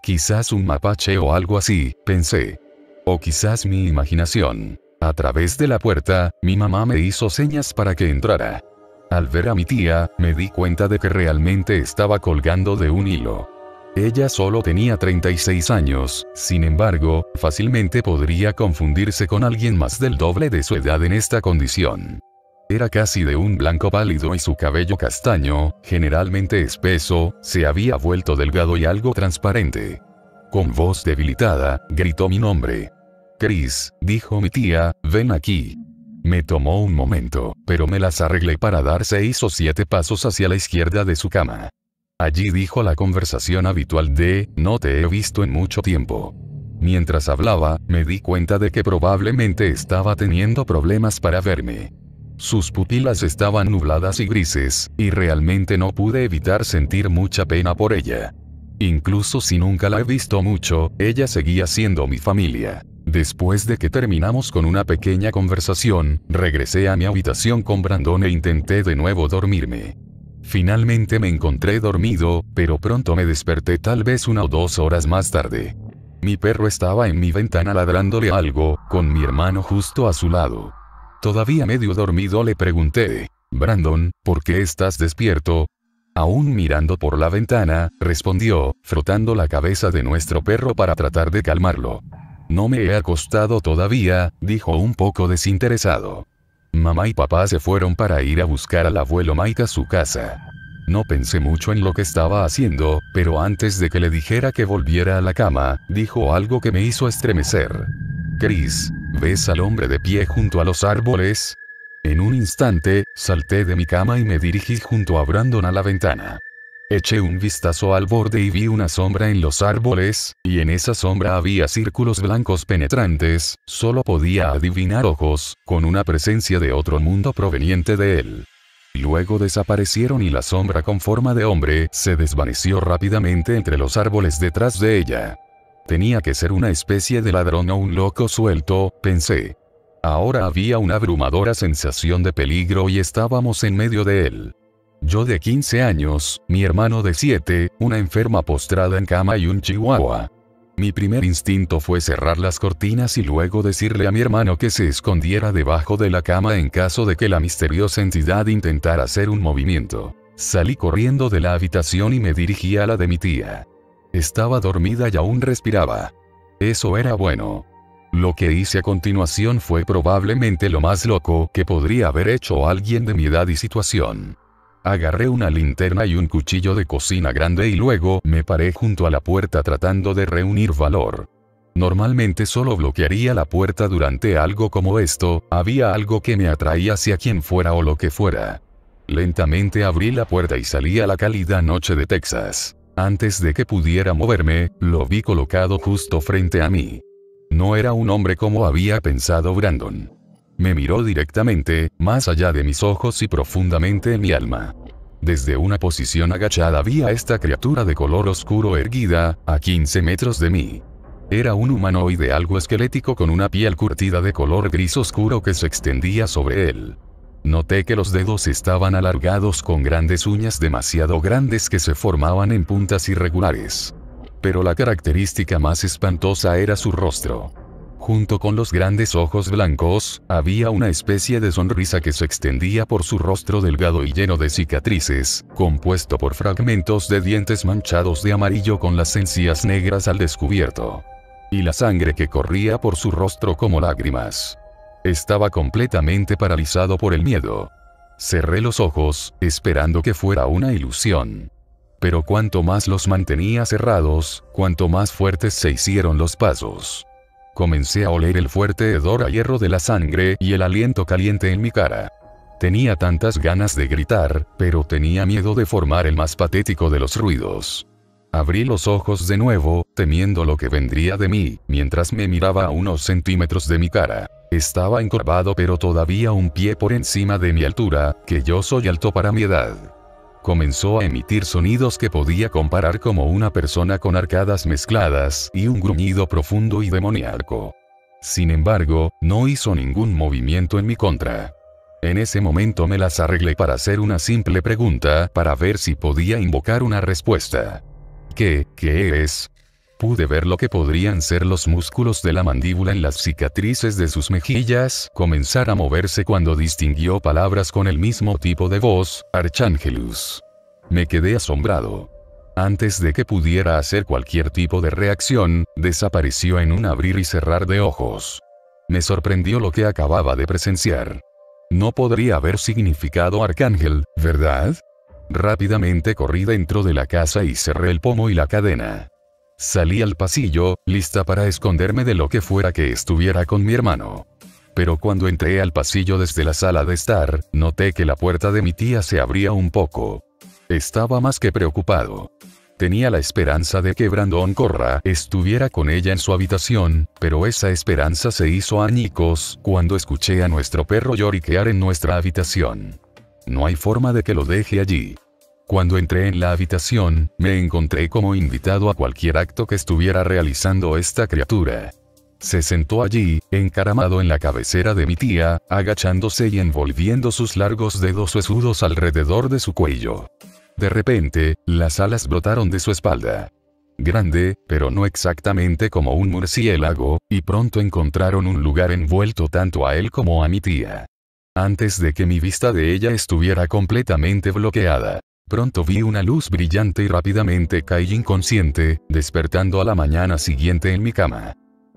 Quizás un mapache o algo así, pensé. O quizás mi imaginación. A través de la puerta, mi mamá me hizo señas para que entrara. Al ver a mi tía, me di cuenta de que realmente estaba colgando de un hilo. Ella solo tenía 36 años, sin embargo, fácilmente podría confundirse con alguien más del doble de su edad en esta condición. Era casi de un blanco pálido y su cabello castaño, generalmente espeso, se había vuelto delgado y algo transparente. Con voz debilitada, gritó mi nombre. «Chris», dijo mi tía, «ven aquí». Me tomó un momento, pero me las arreglé para dar 6 o 7 pasos hacia la izquierda de su cama. Allí dijo la conversación habitual de, «no te he visto en mucho tiempo». Mientras hablaba, me di cuenta de que probablemente estaba teniendo problemas para verme. Sus pupilas estaban nubladas y grises, y realmente no pude evitar sentir mucha pena por ella. Incluso si nunca la he visto mucho, ella seguía siendo mi familia. Después de que terminamos con una pequeña conversación, regresé a mi habitación con Brandon e intenté de nuevo dormirme. Finalmente me encontré dormido, pero pronto me desperté tal vez 1 o 2 horas más tarde. Mi perro estaba en mi ventana ladrándole algo, con mi hermano justo a su lado. Todavía medio dormido le pregunté, Brandon, ¿por qué estás despierto? Aún mirando por la ventana, respondió, frotando la cabeza de nuestro perro para tratar de calmarlo. No me he acostado todavía, dijo un poco desinteresado. Mamá y papá se fueron para ir a buscar al abuelo Mike a su casa. No pensé mucho en lo que estaba haciendo, pero antes de que le dijera que volviera a la cama, dijo algo que me hizo estremecer. Chris, ¿ves al hombre de pie junto a los árboles? En un instante, salté de mi cama y me dirigí junto a Brandon a la ventana. Eché un vistazo al borde y vi una sombra en los árboles, y en esa sombra había círculos blancos penetrantes, solo podía adivinar ojos, con una presencia de otro mundo proveniente de él. Luego desaparecieron y la sombra con forma de hombre se desvaneció rápidamente entre los árboles detrás de ella. Tenía que ser una especie de ladrón o un loco suelto, pensé. Ahora había una abrumadora sensación de peligro y estábamos en medio de él. Yo de 15 años, mi hermano de 7, una enferma postrada en cama y un chihuahua. Mi primer instinto fue cerrar las cortinas y luego decirle a mi hermano que se escondiera debajo de la cama en caso de que la misteriosa entidad intentara hacer un movimiento. Salí corriendo de la habitación y me dirigí a la de mi tía. Estaba dormida y aún respiraba. Eso era bueno. Lo que hice a continuación fue probablemente lo más loco que podría haber hecho alguien de mi edad y situación. Agarré una linterna y un cuchillo de cocina grande y luego me paré junto a la puerta tratando de reunir valor. Normalmente solo bloquearía la puerta durante algo como esto, había algo que me atraía hacia quien fuera o lo que fuera. Lentamente abrí la puerta y salí a la cálida noche de Texas. Antes de que pudiera moverme, lo vi colocado justo frente a mí. No era un hombre como había pensado Brandon. Me miró directamente, más allá de mis ojos y profundamente en mi alma. Desde una posición agachada vi a esta criatura de color oscuro erguida, a 15 metros de mí. Era un humanoide algo esquelético con una piel curtida de color gris oscuro que se extendía sobre él. Noté que los dedos estaban alargados con grandes uñas demasiado grandes que se formaban en puntas irregulares. Pero la característica más espantosa era su rostro. Junto con los grandes ojos blancos, había una especie de sonrisa que se extendía por su rostro delgado y lleno de cicatrices, compuesto por fragmentos de dientes manchados de amarillo con las encías negras al descubierto. Y la sangre que corría por su rostro como lágrimas. Estaba completamente paralizado por el miedo. Cerré los ojos, esperando que fuera una ilusión. Pero cuanto más los mantenía cerrados, cuanto más fuertes se hicieron los pasos. Comencé a oler el fuerte hedor a hierro de la sangre y el aliento caliente en mi cara. Tenía tantas ganas de gritar, pero tenía miedo de formar el más patético de los ruidos. Abrí los ojos de nuevo, temiendo lo que vendría de mí, mientras me miraba a unos centímetros de mi cara. Estaba encorvado pero todavía un pie por encima de mi altura, que yo soy alto para mi edad. Comenzó a emitir sonidos que podía comparar como una persona con arcadas mezcladas y un gruñido profundo y demoníaco. Sin embargo, no hizo ningún movimiento en mi contra. En ese momento me las arreglé para hacer una simple pregunta para ver si podía invocar una respuesta. ¿Qué es? Pude ver lo que podrían ser los músculos de la mandíbula en las cicatrices de sus mejillas comenzar a moverse cuando distinguió palabras con el mismo tipo de voz, Archangelus. Me quedé asombrado. Antes de que pudiera hacer cualquier tipo de reacción, desapareció en un abrir y cerrar de ojos. Me sorprendió lo que acababa de presenciar. No podría haber significado arcángel, ¿verdad? Rápidamente corrí dentro de la casa y cerré el pomo y la cadena. Salí al pasillo, lista para esconderme de lo que fuera que estuviera con mi hermano. Pero cuando entré al pasillo desde la sala de estar, noté que la puerta de mi tía se abría un poco. Estaba más que preocupado. Tenía la esperanza de que Brandon Corra estuviera con ella en su habitación, pero esa esperanza se hizo añicos cuando escuché a nuestro perro lloriquear en nuestra habitación. No hay forma de que lo deje allí. Cuando entré en la habitación, me encontré como invitado a cualquier acto que estuviera realizando esta criatura. Se sentó allí, encaramado en la cabecera de mi tía, agachándose y envolviendo sus largos dedos huesudos alrededor de su cuello. De repente, las alas brotaron de su espalda. Grande, pero no exactamente como un murciélago, y pronto encontraron un lugar envuelto tanto a él como a mi tía. Antes de que mi vista de ella estuviera completamente bloqueada, pronto vi una luz brillante y rápidamente caí inconsciente, despertando a la mañana siguiente en mi cama.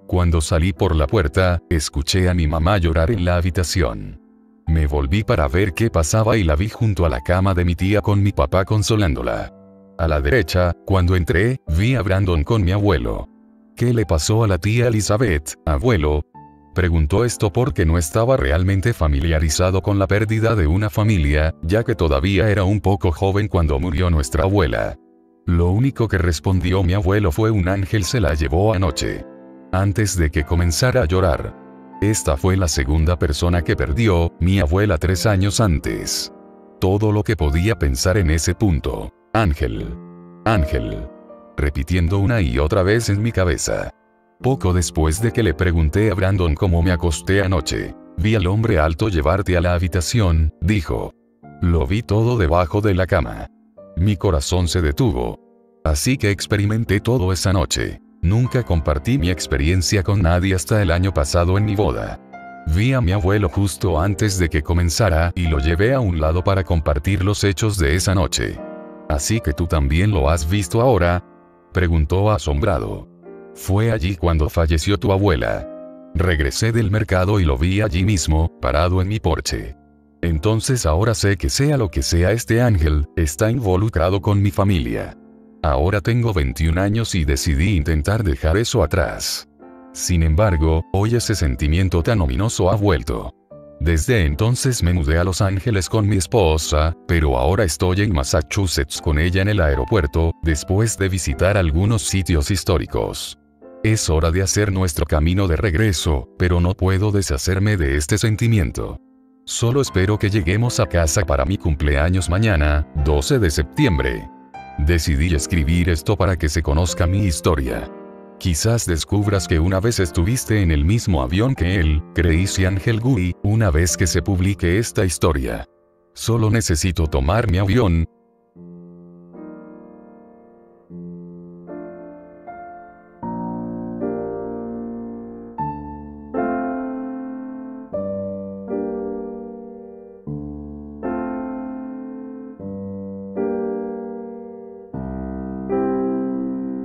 Cuando salí por la puerta, escuché a mi mamá llorar en la habitación. Me volví para ver qué pasaba y la vi junto a la cama de mi tía con mi papá consolándola. A la derecha, cuando entré, vi a Brandon con mi abuelo. ¿Qué le pasó a la tía Elizabeth, abuelo? Preguntó esto porque no estaba realmente familiarizado con la pérdida de una familia, ya que todavía era un poco joven cuando murió nuestra abuela. Lo único que respondió mi abuelo fue: un ángel se la llevó anoche. Antes de que comenzara a llorar. Esta fue la segunda persona que perdió mi abuela 3 años antes. Todo lo que podía pensar en ese punto: ángel. Ángel. Repitiendo una y otra vez en mi cabeza. Poco después de que le pregunté a Brandon cómo me acosté anoche, vi al hombre alto llevarte a la habitación, dijo. Lo vi todo debajo de la cama. Mi corazón se detuvo. Así que experimenté todo esa noche. Nunca compartí mi experiencia con nadie hasta el año pasado en mi boda. Vi a mi abuelo justo antes de que comenzara y lo llevé a un lado para compartir los hechos de esa noche. ¿Así que tú también lo has visto ahora?, preguntó asombrado. Fue allí cuando falleció tu abuela. Regresé del mercado y lo vi allí mismo, parado en mi porche. Entonces ahora sé que sea lo que sea este ángel, está involucrado con mi familia. Ahora tengo 21 años y decidí intentar dejar eso atrás. Sin embargo, hoy ese sentimiento tan ominoso ha vuelto. Desde entonces me mudé a Los Ángeles con mi esposa, pero ahora estoy en Massachusetts con ella en el aeropuerto, después de visitar algunos sitios históricos. Es hora de hacer nuestro camino de regreso, pero no puedo deshacerme de este sentimiento. Solo espero que lleguemos a casa para mi cumpleaños mañana, 12 de septiembre. Decidí escribir esto para que se conozca mi historia. Quizás descubras que una vez estuviste en el mismo avión que él, Crazy Angel Gui, una vez que se publique esta historia. Solo necesito tomar mi avión.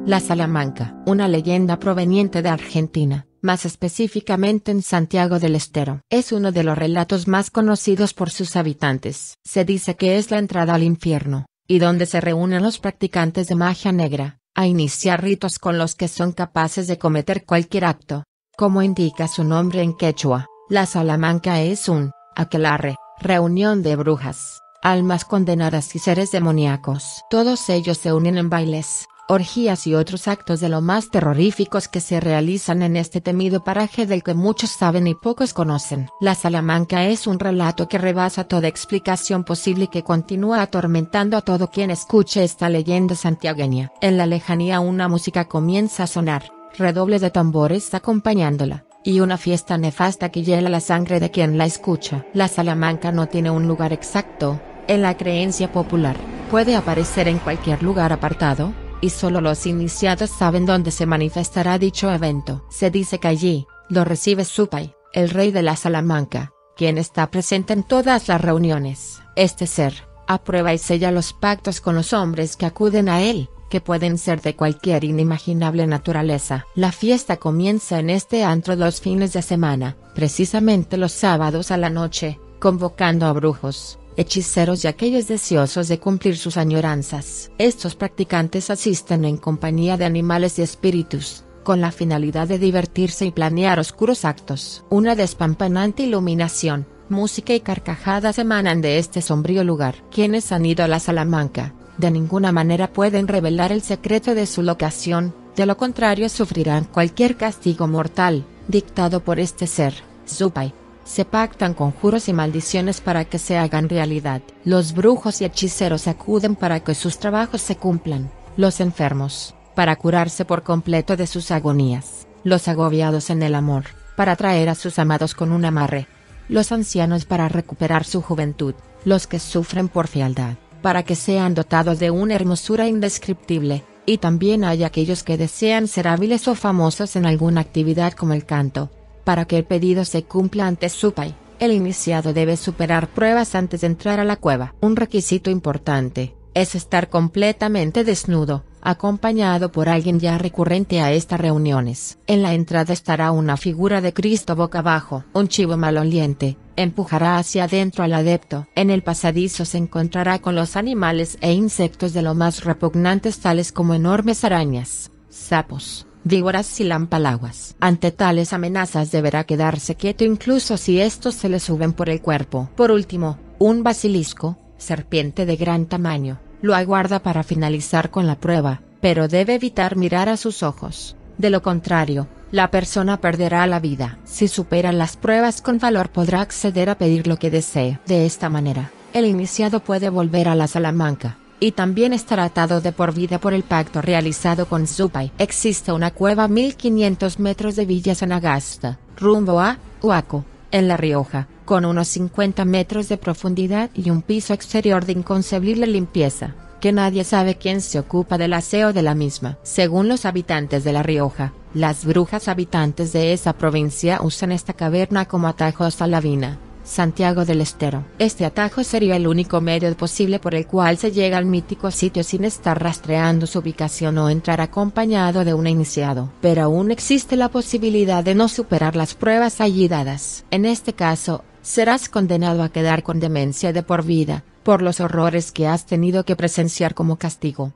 La Salamanca, una leyenda proveniente de Argentina, más específicamente en Santiago del Estero. Es uno de los relatos más conocidos por sus habitantes. Se dice que es la entrada al infierno, y donde se reúnen los practicantes de magia negra, a iniciar ritos con los que son capaces de cometer cualquier acto. Como indica su nombre en quechua, la Salamanca es un aquelarre, reunión de brujas, almas condenadas y seres demoníacos. Todos ellos se unen en bailes, orgías y otros actos de lo más terroríficos que se realizan en este temido paraje del que muchos saben y pocos conocen. La Salamanca es un relato que rebasa toda explicación posible y que continúa atormentando a todo quien escuche esta leyenda santiagueña. En la lejanía una música comienza a sonar, redoble de tambores acompañándola, y una fiesta nefasta que hiela la sangre de quien la escucha. La Salamanca no tiene un lugar exacto, en la creencia popular, puede aparecer en cualquier lugar apartado, y solo los iniciados saben dónde se manifestará dicho evento. Se dice que allí, lo recibe Supay, el rey de la Salamanca, quien está presente en todas las reuniones. Este ser, aprueba y sella los pactos con los hombres que acuden a él, que pueden ser de cualquier inimaginable naturaleza. La fiesta comienza en este antro los fines de semana, precisamente los sábados a la noche, convocando a brujos, hechiceros y aquellos deseosos de cumplir sus añoranzas. Estos practicantes asisten en compañía de animales y espíritus, con la finalidad de divertirse y planear oscuros actos. Una despampanante iluminación, música y carcajadas emanan de este sombrío lugar. Quienes han ido a la Salamanca, de ninguna manera pueden revelar el secreto de su locación, de lo contrario sufrirán cualquier castigo mortal, dictado por este ser, Supay. Se pactan conjuros y maldiciones para que se hagan realidad. Los brujos y hechiceros acuden para que sus trabajos se cumplan. Los enfermos, para curarse por completo de sus agonías. los agobiados en el amor, para atraer a sus amados con un amarre. Los ancianos para recuperar su juventud, los que sufren por fealdad, para que sean dotados de una hermosura indescriptible, y también hay aquellos que desean ser hábiles o famosos en alguna actividad como el canto. Para que el pedido se cumpla ante su pai, el iniciado debe superar pruebas antes de entrar a la cueva. Un requisito importante es estar completamente desnudo, acompañado por alguien ya recurrente a estas reuniones. En la entrada estará una figura de Cristo boca abajo. Un chivo maloliente empujará hacia adentro al adepto. En el pasadizo se encontrará con los animales e insectos de lo más repugnantes, tales como enormes arañas, sapos, víboras y lampalaguas. Ante tales amenazas deberá quedarse quieto incluso si estos se le suben por el cuerpo. Por último, un basilisco, serpiente de gran tamaño, lo aguarda para finalizar con la prueba, pero debe evitar mirar a sus ojos. De lo contrario, la persona perderá la vida. Si supera las pruebas con valor podrá acceder a pedir lo que desee. De esta manera, el iniciado puede volver a la Salamanca, y también estará atado de por vida por el pacto realizado con su pai. Existe una cueva a 1500 metros de Villa Sanagasta, rumbo a Huaco, en La Rioja, con unos 50 metros de profundidad y un piso exterior de inconcebible limpieza, que nadie sabe quién se ocupa del aseo de la misma. Según los habitantes de La Rioja, las brujas habitantes de esa provincia usan esta caverna como atajo hasta la Vina, Santiago del Estero. Este atajo sería el único medio posible por el cual se llega al mítico sitio sin estar rastreando su ubicación o entrar acompañado de un iniciado. Pero aún existe la posibilidad de no superar las pruebas allí dadas. En este caso, serás condenado a quedar con demencia de por vida, por los horrores que has tenido que presenciar como castigo.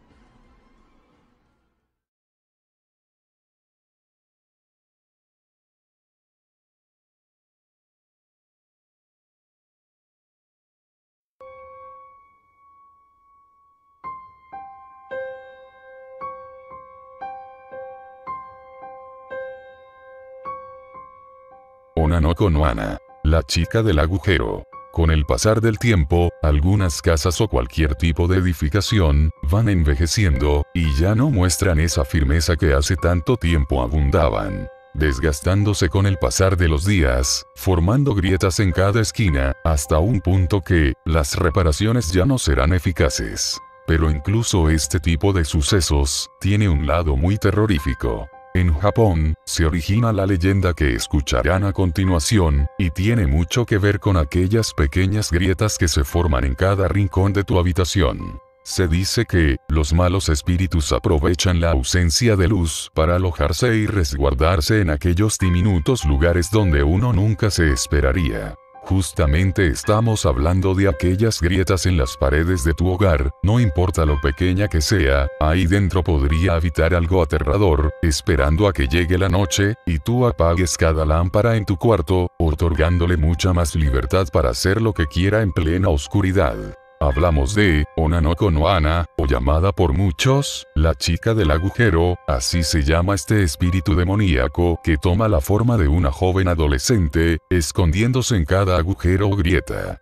Onanoko no Ana, la chica del agujero. Con el pasar del tiempo, algunas casas o cualquier tipo de edificación van envejeciendo, y ya no muestran esa firmeza que hace tanto tiempo abundaban, desgastándose con el pasar de los días, formando grietas en cada esquina, hasta un punto que las reparaciones ya no serán eficaces. Pero incluso este tipo de sucesos tiene un lado muy terrorífico. En Japón, se origina la leyenda que escucharán a continuación, y tiene mucho que ver con aquellas pequeñas grietas que se forman en cada rincón de tu habitación. Se dice que, los malos espíritus aprovechan la ausencia de luz para alojarse y resguardarse en aquellos diminutos lugares donde uno nunca se esperaría. Justamente estamos hablando de aquellas grietas en las paredes de tu hogar, no importa lo pequeña que sea, ahí dentro podría habitar algo aterrador, esperando a que llegue la noche, y tú apagues cada lámpara en tu cuarto, otorgándole mucha más libertad para hacer lo que quiera en plena oscuridad. Hablamos de Onanoko no Ana, o llamada por muchos, la chica del agujero. Así se llama este espíritu demoníaco que toma la forma de una joven adolescente, escondiéndose en cada agujero o grieta.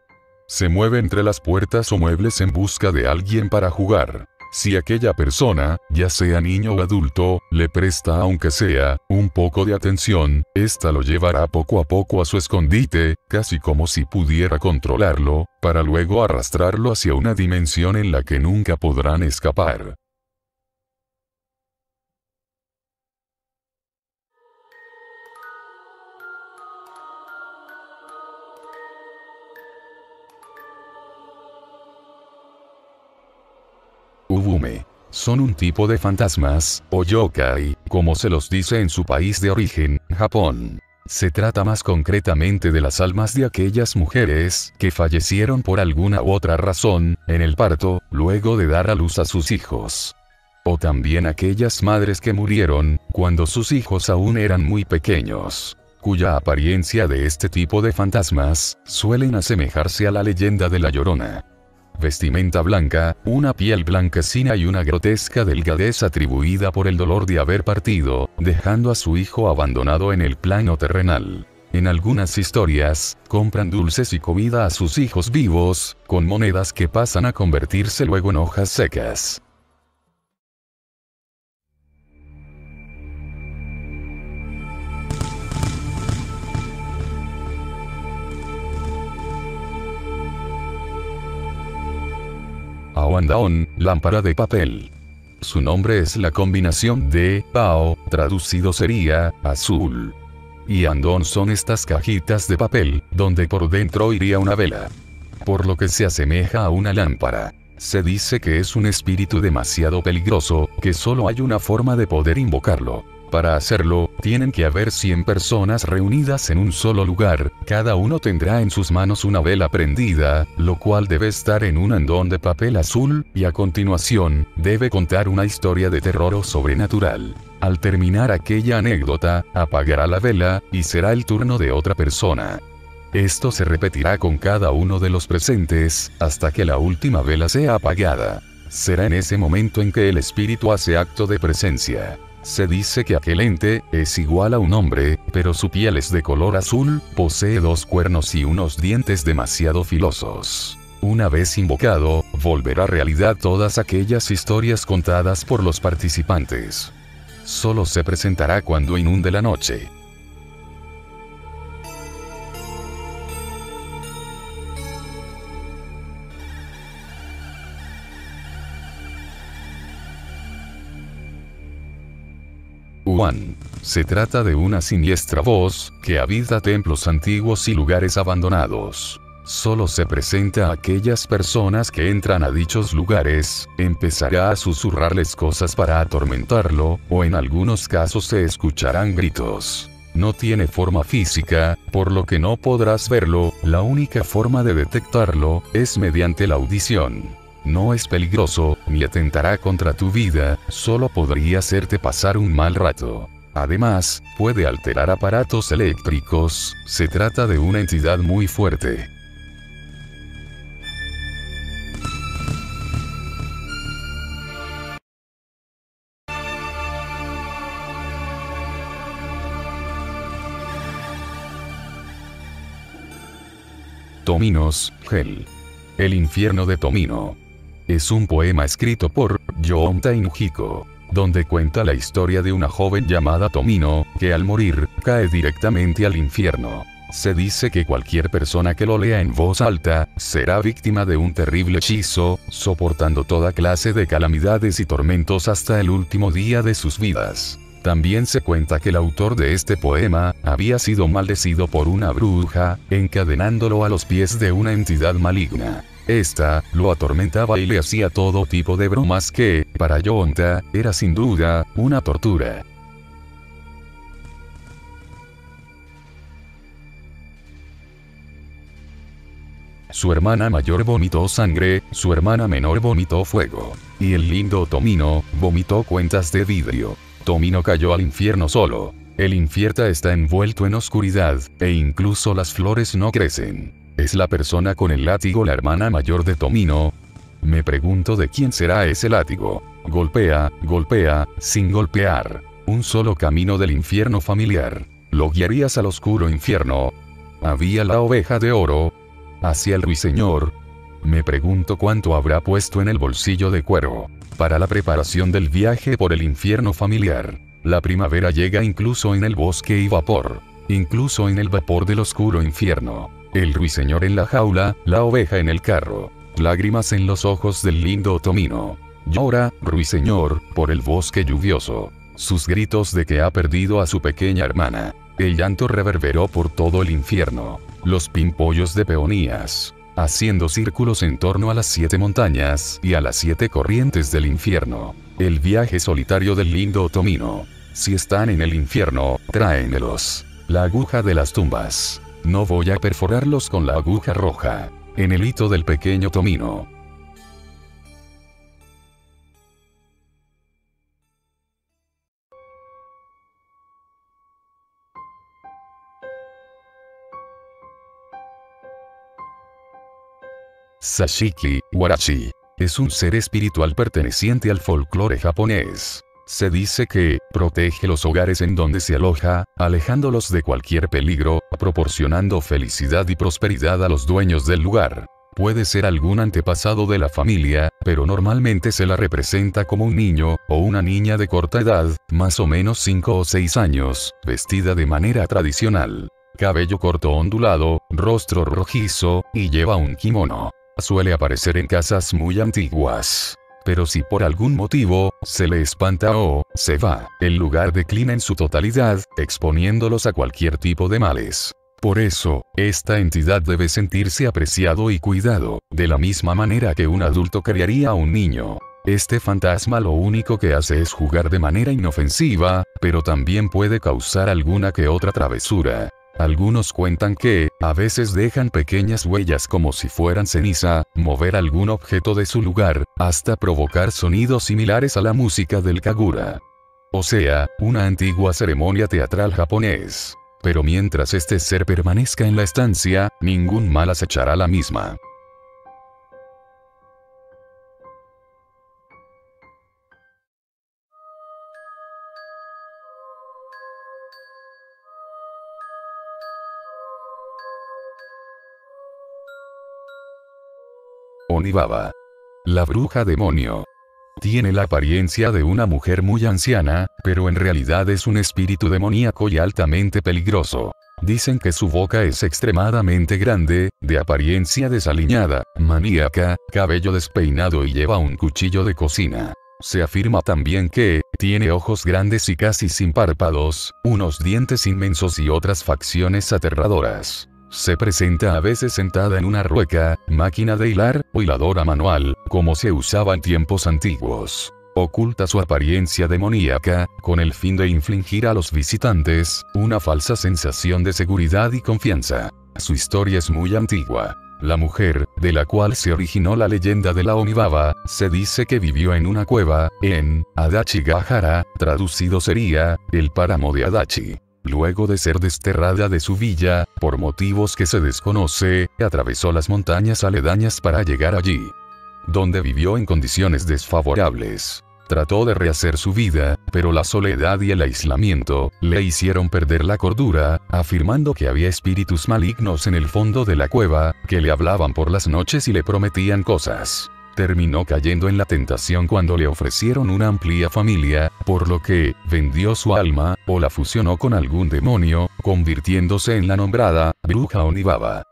Se mueve entre las puertas o muebles en busca de alguien para jugar. Si aquella persona, ya sea niño o adulto, le presta aunque sea un poco de atención, ésta lo llevará poco a poco a su escondite, casi como si pudiera controlarlo, para luego arrastrarlo hacia una dimensión en la que nunca podrán escapar. Ubume. Son un tipo de fantasmas, o yokai, como se los dice en su país de origen, Japón. Se trata más concretamente de las almas de aquellas mujeres que fallecieron por alguna u otra razón, en el parto, luego de dar a luz a sus hijos. O también aquellas madres que murieron, cuando sus hijos aún eran muy pequeños, cuya apariencia de este tipo de fantasmas, suelen asemejarse a la leyenda de La Llorona. Vestimenta blanca, una piel blanquecina y una grotesca delgadez atribuida por el dolor de haber partido, dejando a su hijo abandonado en el plano terrenal. En algunas historias, compran dulces y comida a sus hijos vivos, con monedas que pasan a convertirse luego en hojas secas. Aoandaon, lámpara de papel. Su nombre es la combinación de Ao, traducido sería azul, y Andon son estas cajitas de papel, donde por dentro iría una vela, por lo que se asemeja a una lámpara. Se dice que es un espíritu demasiado peligroso, que solo hay una forma de poder invocarlo. Para hacerlo, tienen que haber 100 personas reunidas en un solo lugar, cada uno tendrá en sus manos una vela prendida, lo cual debe estar en un andón de papel azul, y a continuación, debe contar una historia de terror o sobrenatural. Al terminar aquella anécdota, apagará la vela, y será el turno de otra persona. Esto se repetirá con cada uno de los presentes, hasta que la última vela sea apagada. Será en ese momento en que el espíritu hace acto de presencia. Se dice que aquel ente es igual a un hombre, pero su piel es de color azul, posee 2 cuernos y unos dientes demasiado filosos. Una vez invocado, volverá realidad todas aquellas historias contadas por los participantes. Solo se presentará cuando inunde la noche. Uan. Se trata de una siniestra voz, que habita templos antiguos y lugares abandonados. Solo se presenta a aquellas personas que entran a dichos lugares, empezará a susurrarles cosas para atormentarlo, o en algunos casos se escucharán gritos. No tiene forma física, por lo que no podrás verlo, la única forma de detectarlo, es mediante la audición. No es peligroso, ni atentará contra tu vida, solo podría hacerte pasar un mal rato. Además, puede alterar aparatos eléctricos, se trata de una entidad muy fuerte. Tominos, Hell. El infierno de Tomino. Es un poema escrito por Yoonta Inujiko, donde cuenta la historia de una joven llamada Tomino, que al morir, cae directamente al infierno. Se dice que cualquier persona que lo lea en voz alta, será víctima de un terrible hechizo, soportando toda clase de calamidades y tormentos hasta el último día de sus vidas. También se cuenta que el autor de este poema, había sido maldecido por una bruja, encadenándolo a los pies de una entidad maligna. Esta, lo atormentaba y le hacía todo tipo de bromas que, para Yoonta, era sin duda, una tortura. Su hermana mayor vomitó sangre, su hermana menor vomitó fuego. Y el lindo Tomino, vomitó cuentas de vidrio. Tomino cayó al infierno solo. El infierno está envuelto en oscuridad, e incluso las flores no crecen. ¿Es la persona con el látigo la hermana mayor de Tomino? Me pregunto de quién será ese látigo. Golpea, golpea, sin golpear. Un solo camino del infierno familiar. ¿Lo guiarías al oscuro infierno? ¿Había la oveja de oro? ¿Hacia el ruiseñor? Me pregunto cuánto habrá puesto en el bolsillo de cuero. Para la preparación del viaje por el infierno familiar. La primavera llega incluso en el bosque y vapor. Incluso en el vapor del oscuro infierno. El ruiseñor en la jaula, la oveja en el carro. Lágrimas en los ojos del lindo Tomino. Llora, ruiseñor, por el bosque lluvioso. Sus gritos de que ha perdido a su pequeña hermana. El llanto reverberó por todo el infierno. Los pimpollos de peonías, haciendo círculos en torno a las 7 montañas y a las 7 corrientes del infierno. El viaje solitario del lindo Tomino. Si están en el infierno, tráenmelos. La aguja de las tumbas. No voy a perforarlos con la aguja roja. En el hito del pequeño Tomino. Sashiki, Warachi. Es un ser espiritual perteneciente al folclore japonés. Se dice que protege los hogares en donde se aloja, alejándolos de cualquier peligro, proporcionando felicidad y prosperidad a los dueños del lugar. Puede ser algún antepasado de la familia, pero normalmente se la representa como un niño, o una niña de corta edad, más o menos 5 o 6 años, vestida de manera tradicional. Cabello corto ondulado, rostro rojizo, y lleva un kimono. suele aparecer en casas muy antiguas. Pero si por algún motivo, se le espanta o se va, el lugar declina en su totalidad, exponiéndolos a cualquier tipo de males. Por eso, esta entidad debe sentirse apreciado y cuidado, de la misma manera que un adulto criaría a un niño. Este fantasma lo único que hace es jugar de manera inofensiva, pero también puede causar alguna que otra travesura. Algunos cuentan que, a veces dejan pequeñas huellas como si fueran ceniza, mover algún objeto de su lugar, hasta provocar sonidos similares a la música del kagura. O sea, una antigua ceremonia teatral japonés. Pero mientras este ser permanezca en la estancia, ningún mal acechará la misma. Onibaba. La bruja demonio. Tiene la apariencia de una mujer muy anciana, pero en realidad es un espíritu demoníaco y altamente peligroso. Dicen que su boca es extremadamente grande, de apariencia desaliñada, maníaca, cabello despeinado y lleva un cuchillo de cocina. Se afirma también que tiene ojos grandes y casi sin párpados, unos dientes inmensos y otras facciones aterradoras. Se presenta a veces sentada en una rueca, máquina de hilar, o hiladora manual, como se usaba en tiempos antiguos. Oculta su apariencia demoníaca, con el fin de infligir a los visitantes una falsa sensación de seguridad y confianza. Su historia es muy antigua. La mujer, de la cual se originó la leyenda de la Onibaba, se dice que vivió en una cueva, en Adachigahara, traducido sería, el páramo de Adachi. Luego de ser desterrada de su villa, por motivos que se desconoce, atravesó las montañas aledañas para llegar allí, donde vivió en condiciones desfavorables. Trató de rehacer su vida, pero la soledad y el aislamiento le hicieron perder la cordura, afirmando que había espíritus malignos en el fondo de la cueva, que le hablaban por las noches y le prometían cosas. Terminó cayendo en la tentación cuando le ofrecieron una amplia familia, por lo que vendió su alma, o la fusionó con algún demonio, convirtiéndose en la nombrada bruja Onibaba.